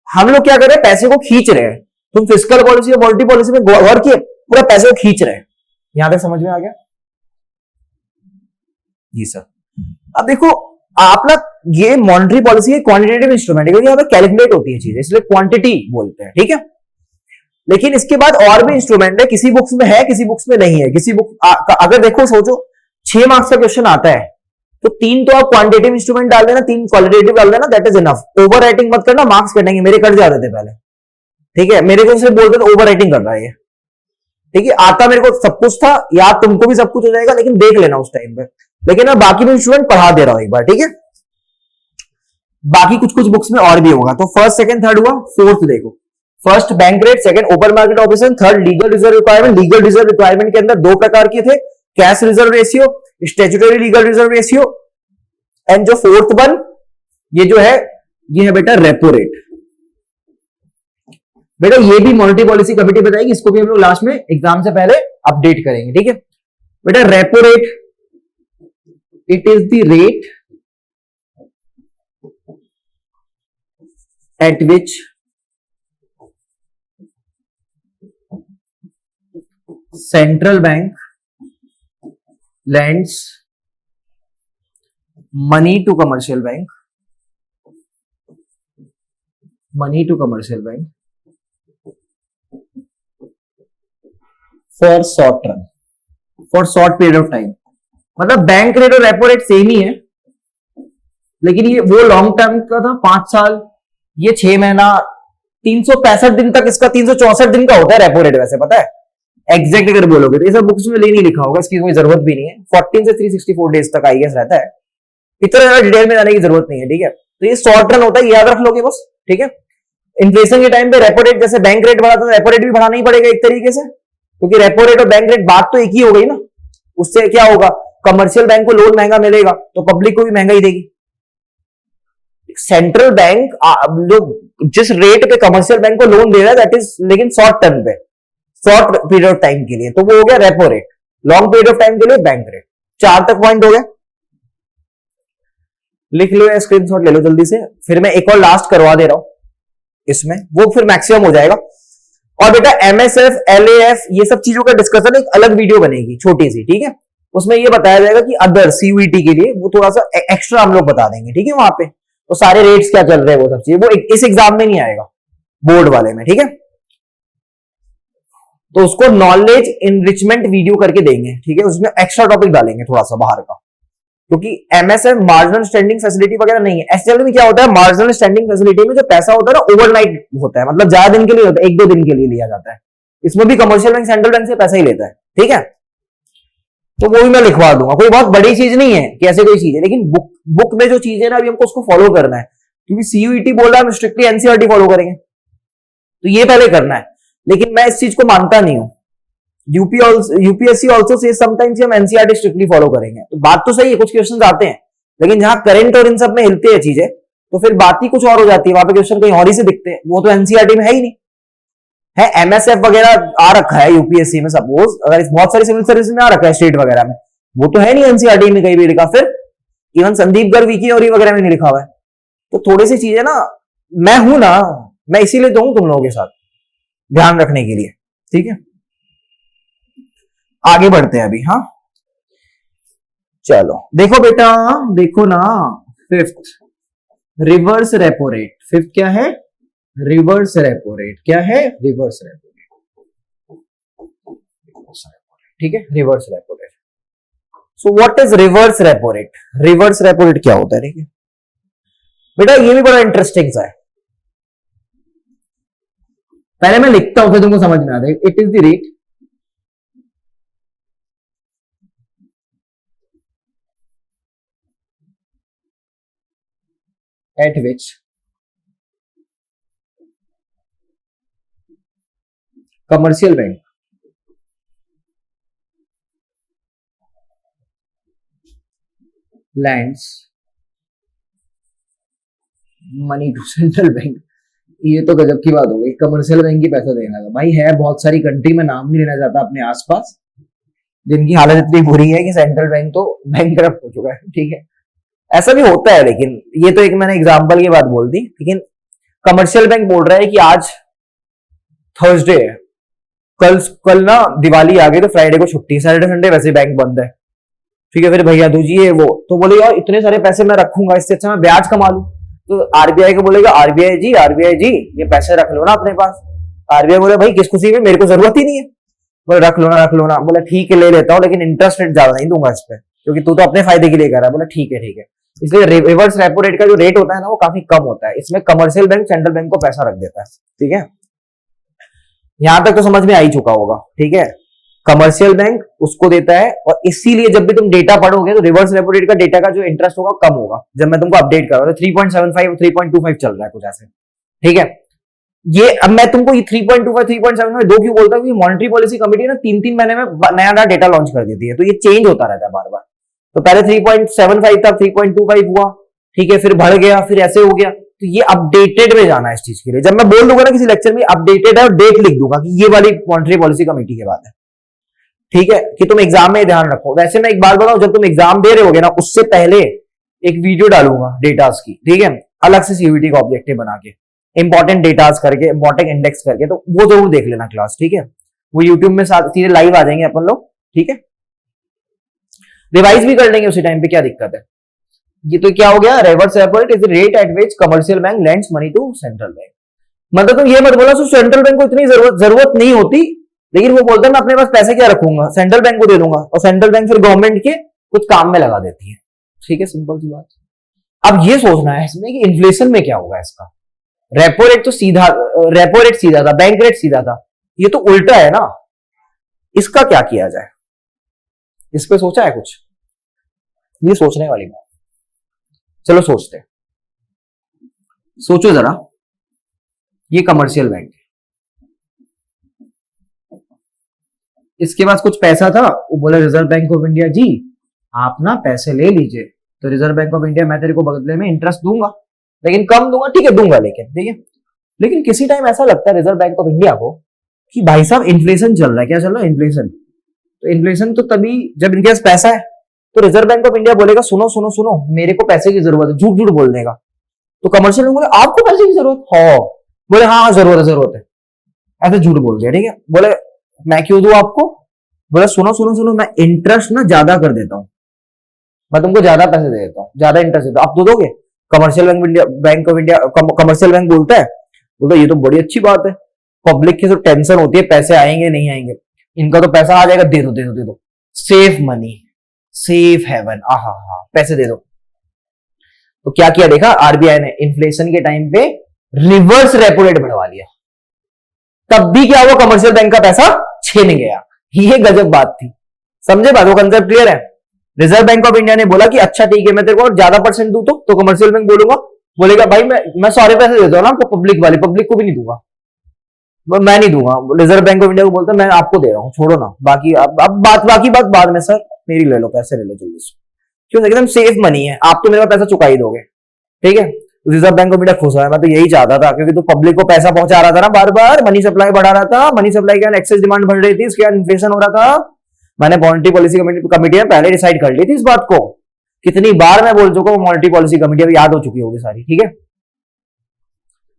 हम लोग क्या कर रहे हैं, पैसे को खींच रहे हैं, तुम फिस्कल पॉलिसी और मॉनेटरी पॉलिसी में गौर किए, पूरा पैसे को खींच रहे हैं, यहां तक समझ में आ गया जी सर। अब देखो आप ना, ये मॉनेटरी पॉलिसी क्वांटिटेटिव इंस्ट्रूमेंट है, क्योंकि यहाँ पे कैलकुलेट होती है चीजें, इसलिए क्वांटिटी बोलते हैं, ठीक है, लेकिन इसके बाद और भी इंस्ट्रूमेंट है, किसी बुक्स में है किसी बुक्स में नहीं है, किसी बुक अगर देखो सोचो 6 मार्क्स का क्वेश्चन आता है, तो 3 तो आप क्वांटिटेटिव इंस्ट्रूमेंट डाल देना, 3 क्वालिटेटिव डाल देना, that is enough, over writing मत करना, मार्क्स कटेंगे, मेरे कट जाते थे पहले, ठीक है, मेरे को सिर्फ बोलते थे ओवर राइटिंग कर रहा है ये, ठीक है, आता मेरे को सब कुछ था, याद तुमको भी सब कुछ हो जाएगा, लेकिन देख लेना उस टाइम पे, लेकिन मैं बाकी भी इंस्ट्रूमेंट पढ़ा दे रहा हूं एक बार, ठीक है, बाकी कुछ कुछ बुक्स में और भी होगा, तो फर्स्ट सेकंड थर्ड हुआ, फोर्थ देखो, first bank rate, second open market operation, third legal reserve requirement, legal reserve requirement के अंदर 2 प्रकार के थे, cash reserve ratio, statutory legal reserve ratio, and जो फोर्थ वन ये जो है, ये है बेटा रेपो रेट, बेटा ये भी मॉनेटरी पॉलिसी कमेटी बताएगी, इसको भी हम लोग लास्ट में एग्जाम से पहले अपडेट करेंगे, ठीक है, बेटा repo rate, it is the rate at which central bank lends money to commercial bank, for short run, for short period of time, मतलब बैंक रेट और रेपो रेट सेम ही है, लेकिन ये वो लॉन्ग टर्म का था 5 साल, ये 6 महीना, 365 दिन तक, इसका 364 दिन का होता है रेपो रेट, वैसे पता है एग्जैक्ट अगर बोलोगे तो, ये सब बुक्स में नहीं लिखा होगा, इसकी कोई जरूरत भी नहीं है, 14 से 364 डेज तक आई गेस रहता है, इतना ज्यादा डिटेल में जाने की जरूरत नहीं है, ठीक है, तो ये शॉर्ट रन होता है, याद रख लोगे बस, ठीक है। इन्फ्लेशन के टाइम पे रेपो रेट, जैसे बैंक रेट बढ़ा तो रेपो रेट भी बढ़ाना ही पड़ेगा एक तरीके से, क्योंकि रेपो रेट और बैंक रेट बात तो एक ही हो गई ना, उससे क्या होगा, कमर्शियल बैंक को लोन महंगा मिलेगा तो पब्लिक को भी महंगा ही देगी, सेंट्रल बैंक जो जिस रेट पे कमर्शियल बैंक को लोन दे रहा है दैट इज, लेकिन शॉर्ट टर्म पे, शॉर्ट पीरियड ऑफ टाइम के लिए तो वो हो गया repo rate, long period of time के लिए बैंक रेट। 4 तक पॉइंट हो गया, लिख लो या स्क्रीनशॉट ले लो जल्दी से, फिर मैं एक और लास्ट करवा दे रहा हूं इसमें, वो फिर मैक्सिमम हो जाएगा। और बेटा एमएसएफ एलएएफ ये सब चीजों का डिस्कशन एक अलग वीडियो बनेगी छोटी सी, ठीक है, उसमें ये बताया जाएगा कि अदर सीयूईटी के लिए वो थोड़ा सा एक्स्ट्रा हम लोग बता देंगे, ठीक है, वहां पे तो सारे रेट्स क्या चल रहे हैं वो सब चीजें, वो इस एग्जाम में नहीं आएगा, बोर्ड वाले में, ठीक है। तो उसको नॉलेज इनरिचमेंट वीडियो करके देंगे, ठीक है, उसमें एक्स्ट्रा टॉपिक डालेंगे थोड़ा सा बाहर का, क्योंकि एमएसएफ मार्जिनल स्टैंडिंग फैसिलिटी वगैरह नहीं है। एसएल में क्या होता है, मार्जिनल स्टैंडिंग फैसिलिटी में जो पैसा होता है ना ओवरनाइट होता है, मतलब ज्यादा दिन के लिए होता है, 1-2 दिन के लिए लिया जाता है। इसमें भी कमर्शियल बैंक सेंट्रल बैंक से पैसा ही लेता है, ठीक है, तो वो भी मैं लिखवा दूंगा, कोई बहुत बड़ी चीज नहीं है कि ऐसे कोई चीज है, लेकिन बुक में जो चीज है ना अभी हमको उसको फॉलो करना है, क्योंकि सीयूईटी बोल रहा है हम स्ट्रिक्टली एनसीईआरटी फॉलो करेंगे, तो ये पहले करना है। लेकिन मैं इस चीज को मानता नहीं हूं, यूपीएससी ऑल्सो से समटाइम्स हम एनसीईआरटी स्ट्रिक्टली फॉलो करेंगे, तो बात तो सही है, कुछ क्वेश्चन आते हैं, लेकिन जहां करंट और इन सब में हिलते हैं चीजें तो फिर बात ही कुछ और हो जाती है, वहां पे क्वेश्चन कहीं और ही से दिखते हैं, वो तो एनसीईआरटी में है ही नहीं है। एमएसएफ वगैरह आ रखा है यूपीएससी में, सपोज अगर बहुत सारी सिविल सर्विस में आ रखा है स्टेट वगैरह में, वो तो है नहीं एनसीईआरटी में कहीं भी लिखा, फिर इवन संदीप गर्ग विकी और वगैरह में नहीं लिखा हुआ है। तो थोड़ी सी चीजें ना, मैं हूं ना, मैं इसीलिए तो हूं तुम लोगों के साथ ध्यान रखने के लिए, ठीक है। आगे बढ़ते हैं अभी, हाँ चलो देखो बेटा, देखो ना, fifth reverse repo rate, fifth क्या है, रिवर्स रेपो रेट, क्या है, रिवर्स रेपो रेट, ठीक है, reverse repo rate. So what is reverse repo rate, reverse repo rate क्या होता है, ठीक है बेटा, ये भी बड़ा इंटरेस्टिंग सा है, पहले मैं लिखता हूं फिर तुमको समझ में आता है। It is the rate at which commercial bank lends money to central bank। ये तो गजब की बात हो गई, कमर्शियल बैंक की पैसा देना था भाई, है बहुत सारी कंट्री में, नाम नहीं लेना चाहता अपने आसपास, जिनकी हालत इतनी बुरी है कि सेंट्रल बैंक तो बैंकरप्ट हो चुका है, ठीक है, ऐसा भी होता है, लेकिन ये तो एक मैंने एग्जांपल की बात बोल दी। लेकिन कमर्शियल बैंक बोल रहा है कि आज थर्सडे है, कल ना दिवाली आ गई तो फ्राइडे को छुट्टी, सैटरडे संडे वैसे बैंक बंद है, ठीक है, फिर भैया दूजिए वो, तो बोले यार इतने सारे पैसे मैं रखूंगा, इससे अच्छा मैं ब्याज कमा लूं, तो आरबीआई को बोलेगा आरबीआई जी ये पैसे रख लो ना अपने पास। आरबीआई बोले भाई किस खुशी में, मेरे को जरूरत ही नहीं है। बोले रख लो ना। बोले ठीक है ले लेता हूं, लेकिन इंटरेस्ट रेट ज्यादा नहीं दूंगा इस पे, क्योंकि तू तो अपने फायदे के लिए कर रहा है। बोला ठीक है। इसलिए रिवर्स रेपो रेट का जो रेट होता है ना वो काफी कम होता है, इसमें कमर्शियल बैंक सेंट्रल बैंक को पैसा रख देता है, ठीक है, यहां तक तो समझ में आ ही चुका होगा, ठीक है। कमर्शियल बैंक उसको देता है, और इसीलिए जब भी तुम डेटा पढ़ोगे तो रिवर्स रेपो रेट का डेटा का जो इंटरेस्ट होगा कम होगा। जब मैं तुमको अपडेट कर रहा हूं 3.75 3.25 चल रहा है कुछ ऐसे, ठीक है। ये अब मैं तुमको ये 3.25 3.75 दो क्यों बोलता हूं, मॉनेटरी पॉलिसी कमेटी ना 3-3 महीने में नया डेटा लॉन्च कर देती है, तो ये चेंज होता रहता है बार बार। तो पहले 3.75 था, 3.25 हुआ, ठीक है, फिर बढ़ गया, फिर ऐसे हो गया, तो ये अपडेटेड में जाना है इस चीज के लिए। जब मैं बोल दूंगा ना किसी लेक्चर में अपडेटेड है, और डेट लिख दूंगा कि ये वाली मॉनेटरी पॉलिसी कमेटी के बाद है, ठीक है, कि तुम एग्जाम में ध्यान रखो। वैसे मैं एक बात बताऊं, जब तुम एग्जाम दे रहे होगे ना उससे पहले एक वीडियो डालूंगा डेटास की, ठीक है, अलग से सीयूईटी का ऑब्जेक्टिव बना के, इंपॉर्टेंट डेटास करके, इंपॉर्टेंट इंडेक्स करके, तो वो जरूर देख लेना क्लास, ठीक है। वो यूट्यूब में सीधे लाइव आ जाएंगे अपन लोग, ठीक है, रिवाइज भी कर लेंगे उसी टाइम पे, क्या दिक्कत है। ये तो क्या हो गया, reverse repo rate is the rate at which commercial bank lends money to central bank. मतलब तुम ये मत बोला सेंट्रल बैंक को इतनी जरूरत नहीं होती, लेकिन वो बोलते हैं मैं अपने पास पैसे क्या रखूंगा, सेंट्रल बैंक को दे दूंगा, और सेंट्रल बैंक फिर गवर्नमेंट के कुछ काम में लगा देती है, ठीक है, सिंपल सी बात। अब ये सोचना है इसमें कि इन्फ्लेशन में क्या होगा इसका। रेपो रेट तो सीधा, रेपो रेट सीधा था, बैंक रेट सीधा था, ये तो उल्टा है ना, इसका क्या किया जाए, इस पे सोचा है कुछ, ये सोचने वाली बात, चलो सोचते हैं, सोचो जरा। ये कमर्शियल बैंक, इसके पास कुछ पैसा था, वो बोला रिजर्व बैंक ऑफ इंडिया जी आप ना पैसे ले लीजिए, तो रिजर्व बैंक ऑफ इंडिया मैं तेरे को बदले में इंटरेस्ट दूंगा, लेकिन कम दूंगा, ठीक है दूंगा, लेकिन ठीक है, लेकिन किसी टाइम ऐसा लगता है रिजर्व बैंक ऑफ इंडिया को कि भाई साहब इन्फ्लेशन चल रहा है, क्या चल रहा है, इन्फ्लेशन। तो इन्फ्लेशन तो तभी जब इनके पास पैसा है, तो रिजर्व बैंक ऑफ इंडिया बोलेगा सुनो सुनो सुनो मेरे को पैसे की जरूरत है, झूठ झूठ बोल देगा। तो कमर्शियल बैंक बोले आपको पैसे की जरूरत हो, बोले हाँ हाँ जरूरत है जरूरत है, ऐसे झूठ बोल दिया। ठीक है, बोले मैं क्यों दूं आपको, बोले सुनो सुनो सुनो मैं इंटरेस्ट ना ज्यादा कर देता हूं, मैं तुमको ज्यादा पैसे दे देता हूँ, ज्यादा इंटरेस्ट देता हूँ, आप दो दोगे। Commercial bank of India commercial bank बोलता है, बोलता ये तो बड़ी अच्छी बात है, पब्लिक की तो टेंशन होती है पैसे आएंगे नहीं आएंगे, इनका तो पैसा आ जाएगा, दे दो दे दो दे दो, सेफ मनी सेफ हेवन, आहा हा पैसे दे दो। तो क्या किया देखा आरबीआई ने, इन्फ्लेशन के टाइम पे रिवर्स रेपो रेट बढ़वा लिया, तब भी क्या हुआ, कमर्शियल बैंक का पैसा छीन गया। ये गजब बात थी, समझे बात, वो कंसेप्ट क्लियर है। रिजर्व बैंक ऑफ इंडिया ने बोला कि अच्छा ठीक है मैं तेरे को ज्यादा परसेंट दूं, तो कमर्शियल बैंक बोलेगा भाई मैं सारे पैसे देता हूं ना आपको, पब्लिक वाले, पब्लिक को भी नहीं दूंगा, मैं नहीं दूंगा। रिजर्व बैंक ऑफ इंडिया को बोलता है मैं आपको दे रहा हूं, छोड़ो ना, बाकी अब बाकी बात बाद में, सर मेरी ले लो, पैसे ले लो जल्दी से, क्यों, एकदम सेफ मनी है, आप तो मेरे को पैसा चुका ही दोगे। ठीक है, रिजर्व बैंक ऑफ इंडिया खुश है, मैं तो यही चाहता था, क्योंकि तो पब्लिक को पैसा पहुंचा रहा था ना, बार बार मनी सप्लाई बढ़ा रहा था, मनी सप्लाई के एक्सेस डिमांड बढ़ रही थी, इसके बाद इन्फ्लेशन हो रहा था। मैंने मॉनेटरी पॉलिसी कमेटी में पहले डिसाइड कर ली थी इस बात को, कितनी बार मैं बोल चुका हूं, मॉनेटरी पॉलिसी कमेटी अभी याद हो चुकी होगी सारी। ठीक है,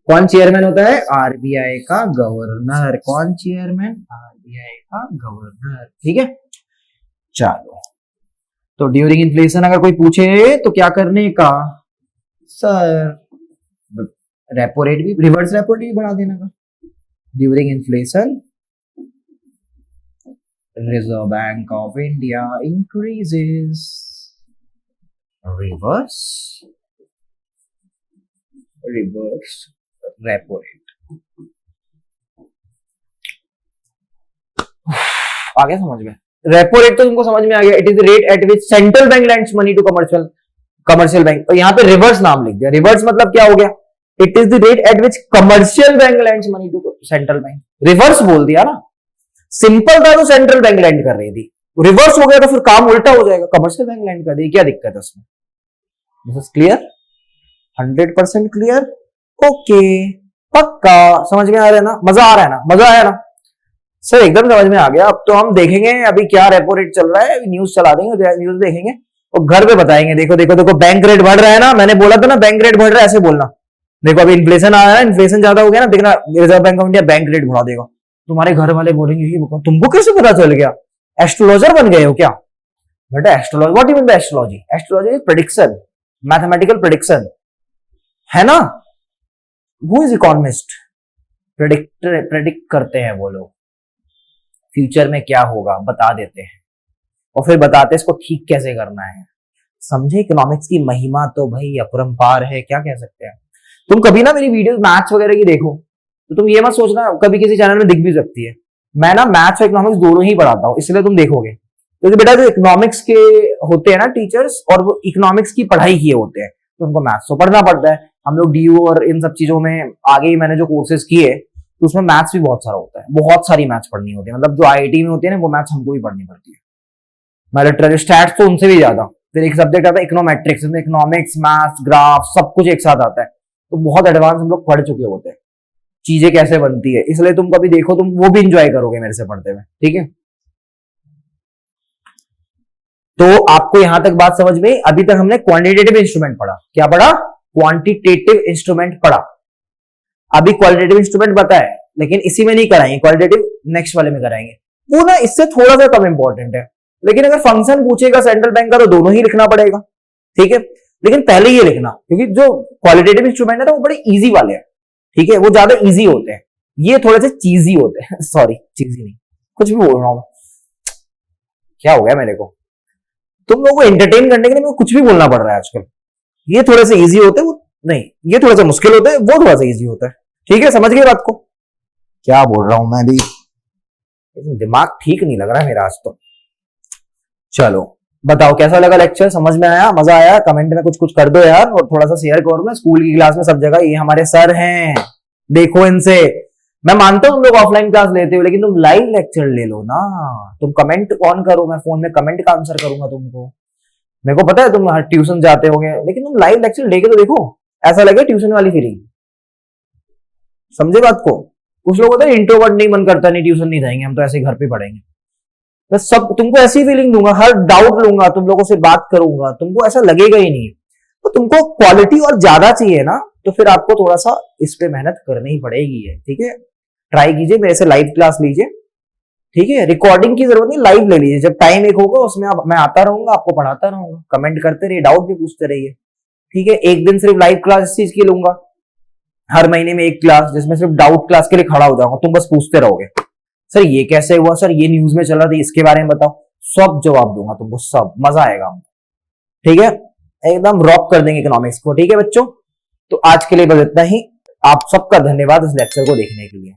कौन चेयरमैन होता है, आरबीआई का गवर्नर, कौन चेयरमैन, आरबीआई का गवर्नर। ठीक है, चलो तो ड्यूरिंग इन्फ्लेशन अगर कोई पूछे तो क्या करने का, सर रेपो रेट भी, रिवर्स रेपो रेट भी बढ़ा देने का। During inflation Reserve Bank of India increases reverse repo rate. आ गया समझ में, रेपो रेट तो तुमको समझ में आ गया, it is the rate at which central bank lends money to commercial bank, और यहाँ पे रिवर्स नाम लिख दिया, रिवर्स मतलब क्या हो गया, it is the rate at which commercial bank lends money to central bank, reverse बोल दिया ना, सिंपल था तो सेंट्रल बैंक लैंड कर रही थी, रिवर्स हो गया तो फिर काम उल्टा हो जाएगा, कमर्शियल बैंक लैंड कर रही, क्या दिक्कत है उसमें। This is clear, 100% clear, okay पक्का समझ में आ रहा है ना, मजा आ रहा है ना, मजा आया ना सर, एकदम समझ में आ गया। अब तो हम देखेंगे अभी क्या रेपो रेट चल रहा है, न्यूज चला देंगे, न्यूज देखेंगे और घर पे बताएंगे, देखो देखो देखो बैंक रेट बढ़ रहा है ना, मैंने बोला था ना बैंक रेट बढ़ रहा है, ऐसे बोलना, देखो अभी इन्फ्लेशन आ रहा है, इन्फ्लेशन ज्यादा हो गया ना, देखना reserve Bank of India bank rate बढ़ा देगा, तुम्हारे घर वाले बोलेंगे तुमको कैसे पता चल गया, एस्ट्रोलॉजर बन गए हो क्या बेटा, astrology, what you mean by astrology, astrology is prediction, mathematical prediction है ना, हु इज इकोनॉमिस्ट, प्रेडिक्ट करते हैं वो लोग, फ्यूचर में क्या होगा बता देते हैं और फिर बताते हैं इसको ठीक कैसे करना है, समझे। इकोनॉमिक्स की महिमा तो भाई अपरंपार है, क्या कह सकते हैं। तुम कभी ना मेरी वीडियोस मैथ्स वगैरह की देखो तो तुम ये मत सोचना कभी किसी चैनल में दिख भी सकती है, मैं ना मैथ्स और इकोनॉमिक्स दोनों ही पढ़ाता हूँ, इसलिए तुम देखोगे, क्योंकि बेटा जो इकोनॉमिक्स के होते हैं ना टीचर्स, और वो इकोनॉमिक्स की पढ़ाई किए होते हैं, तो उनको मैथ्स तो पढ़ना पड़ता है। हम लोग डीयू और इन सब चीजों में आगे ही मैंने जो कोर्सेज किए तो उसमें मैथ्स भी बहुत सारा होता है, बहुत सारी मैथ्स पढ़नी होती है, मतलब जो आईआईटी में होती है ना वो मैथ्स हमको भी पढ़नी पड़ती है, मैं लिटरली स्टैट्स तो उनसे भी ज्यादा। फिर एक सब्जेक्ट आता है इकोनोमेट्रिक्स, इसमें इकोनॉमिक्स, मैथ्स, ग्राफ सब कुछ एक साथ आता है, तो बहुत एडवांस हम लोग पढ़ चुके होते हैं, चीजें कैसे बनती है, इसलिए तुम कभी देखो तुम वो भी इंजॉय करोगे मेरे से पढ़ते हुए। ठीक है, तो आपको यहां तक बात समझ में, अभी तक हमने क्वांटिटेटिव इंस्ट्रूमेंट पढ़ा, क्या पढ़ा, क्वांटिटेटिव इंस्ट्रूमेंट पढ़ा, अभी क्वालिटेटिव इंस्ट्रूमेंट बताए, लेकिन इसी में नहीं कराएंगे, क्वालिटेटिव नेक्स्ट वाले में कराएंगे, वो ना इससे थोड़ा सा कम इंपॉर्टेंट है, लेकिन अगर फंक्शन पूछेगा सेंट्रल बैंक का तो दोनों ही लिखना पड़ेगा। ठीक है, लेकिन पहले ये लिखना, क्योंकि जो क्वालिटेटिव इंस्ट्रूमेंट है ना वो बड़े इजी वाले हैं, ठीक है, वो ज्यादा इजी होते हैं, ये थोड़े से चीजी होते हैं सॉरी चीजी नहीं, कुछ भी बोल रहा हूं, क्या हो गया मेरे को, तुम लोगों को एंटरटेन करने के लिए मेरे को कुछ भी बोलना पड़ रहा है आजकल, ये थोड़े से इजी होते हैं, वो नहीं, ये थोड़ा सा मुश्किल होता है, वो थोड़ा सा इजी होता है। ठीक है, समझ गए बात को, क्या बोल रहा हूं मैं भी, दिमाग ठीक नहीं लग रहा है मेरा आज तो। चलो बताओ कैसा लगा लेक्चर, समझ में आया, मजा आया, कमेंट में कुछ कुछ कर दो यार, और थोड़ा सा शेयर करो ना, स्कूल की क्लास में सब जगह ये हमारे सर हैं, देखो इनसे, मैं मानता हूं तुम लोग ऑफलाइन क्लास लेते हो, लेकिन तुम लाइव लेक्चर ले लो ना, तुम कमेंट ऑन करो, मैं फोन में कमेंट का आंसर करूंगा तुमको, मेरे को पता है तुम ट्यूशन जाते होगे, लेकिन तुम लाइव लेक्चर लेके तो देखो, ऐसा लगे ट्यूशन वाली फीलिंग, समझे बात को, कुछ लोग होते हैं इंट्रोवर्ट, नहीं मन करता, नहीं ट्यूशन नहीं जाएंगे, हम तो ऐसे घर पे पढ़ेंगे। मैं सब तुमको ऐसी फीलिंग दूंगा, हर डाउट लूंगा, तुम लोगों से बात करूंगा, तुमको ऐसा लगेगा ही नहीं। तो तुमको क्वालिटी और ज्यादा चाहिए ना, तो फिर आपको थोड़ा सा इस पे मेहनत करनी ही पड़ेगी है, ठीक है। ट्राई कीजिए, मेरे से लाइव क्लास लीजिए, ठीक है। रिकॉर्डिंग की जरूरत नहीं, लाइव ले लीजिए। जब टाइम एक होगा उसमें मैं आता रहूंगा, आपको पढ़ाता रहूंगा, कमेंट करते रहिए, डाउट भी पूछते रहिए, ठीक है। एक दिन सिर्फ लाइव क्लास इस चीज की लूंगा, हर महीने में एक क्लास, जिसमें सिर्फ डाउट क्लास के लिए खड़ा हो जाऊंगा, तुम बस पूछते रहोगे, सर ये कैसे हुआ, सर ये न्यूज में चला था, इसके बारे में बताओ, सब जवाब दूंगा तुमको, सब मजा आएगा, ठीक है। एकदम रॉक कर देंगे इकोनॉमिक्स को, ठीक है बच्चों। तो आज के लिए बस इतना ही। आप सबका धन्यवाद इस लेक्चर को देखने के लिए।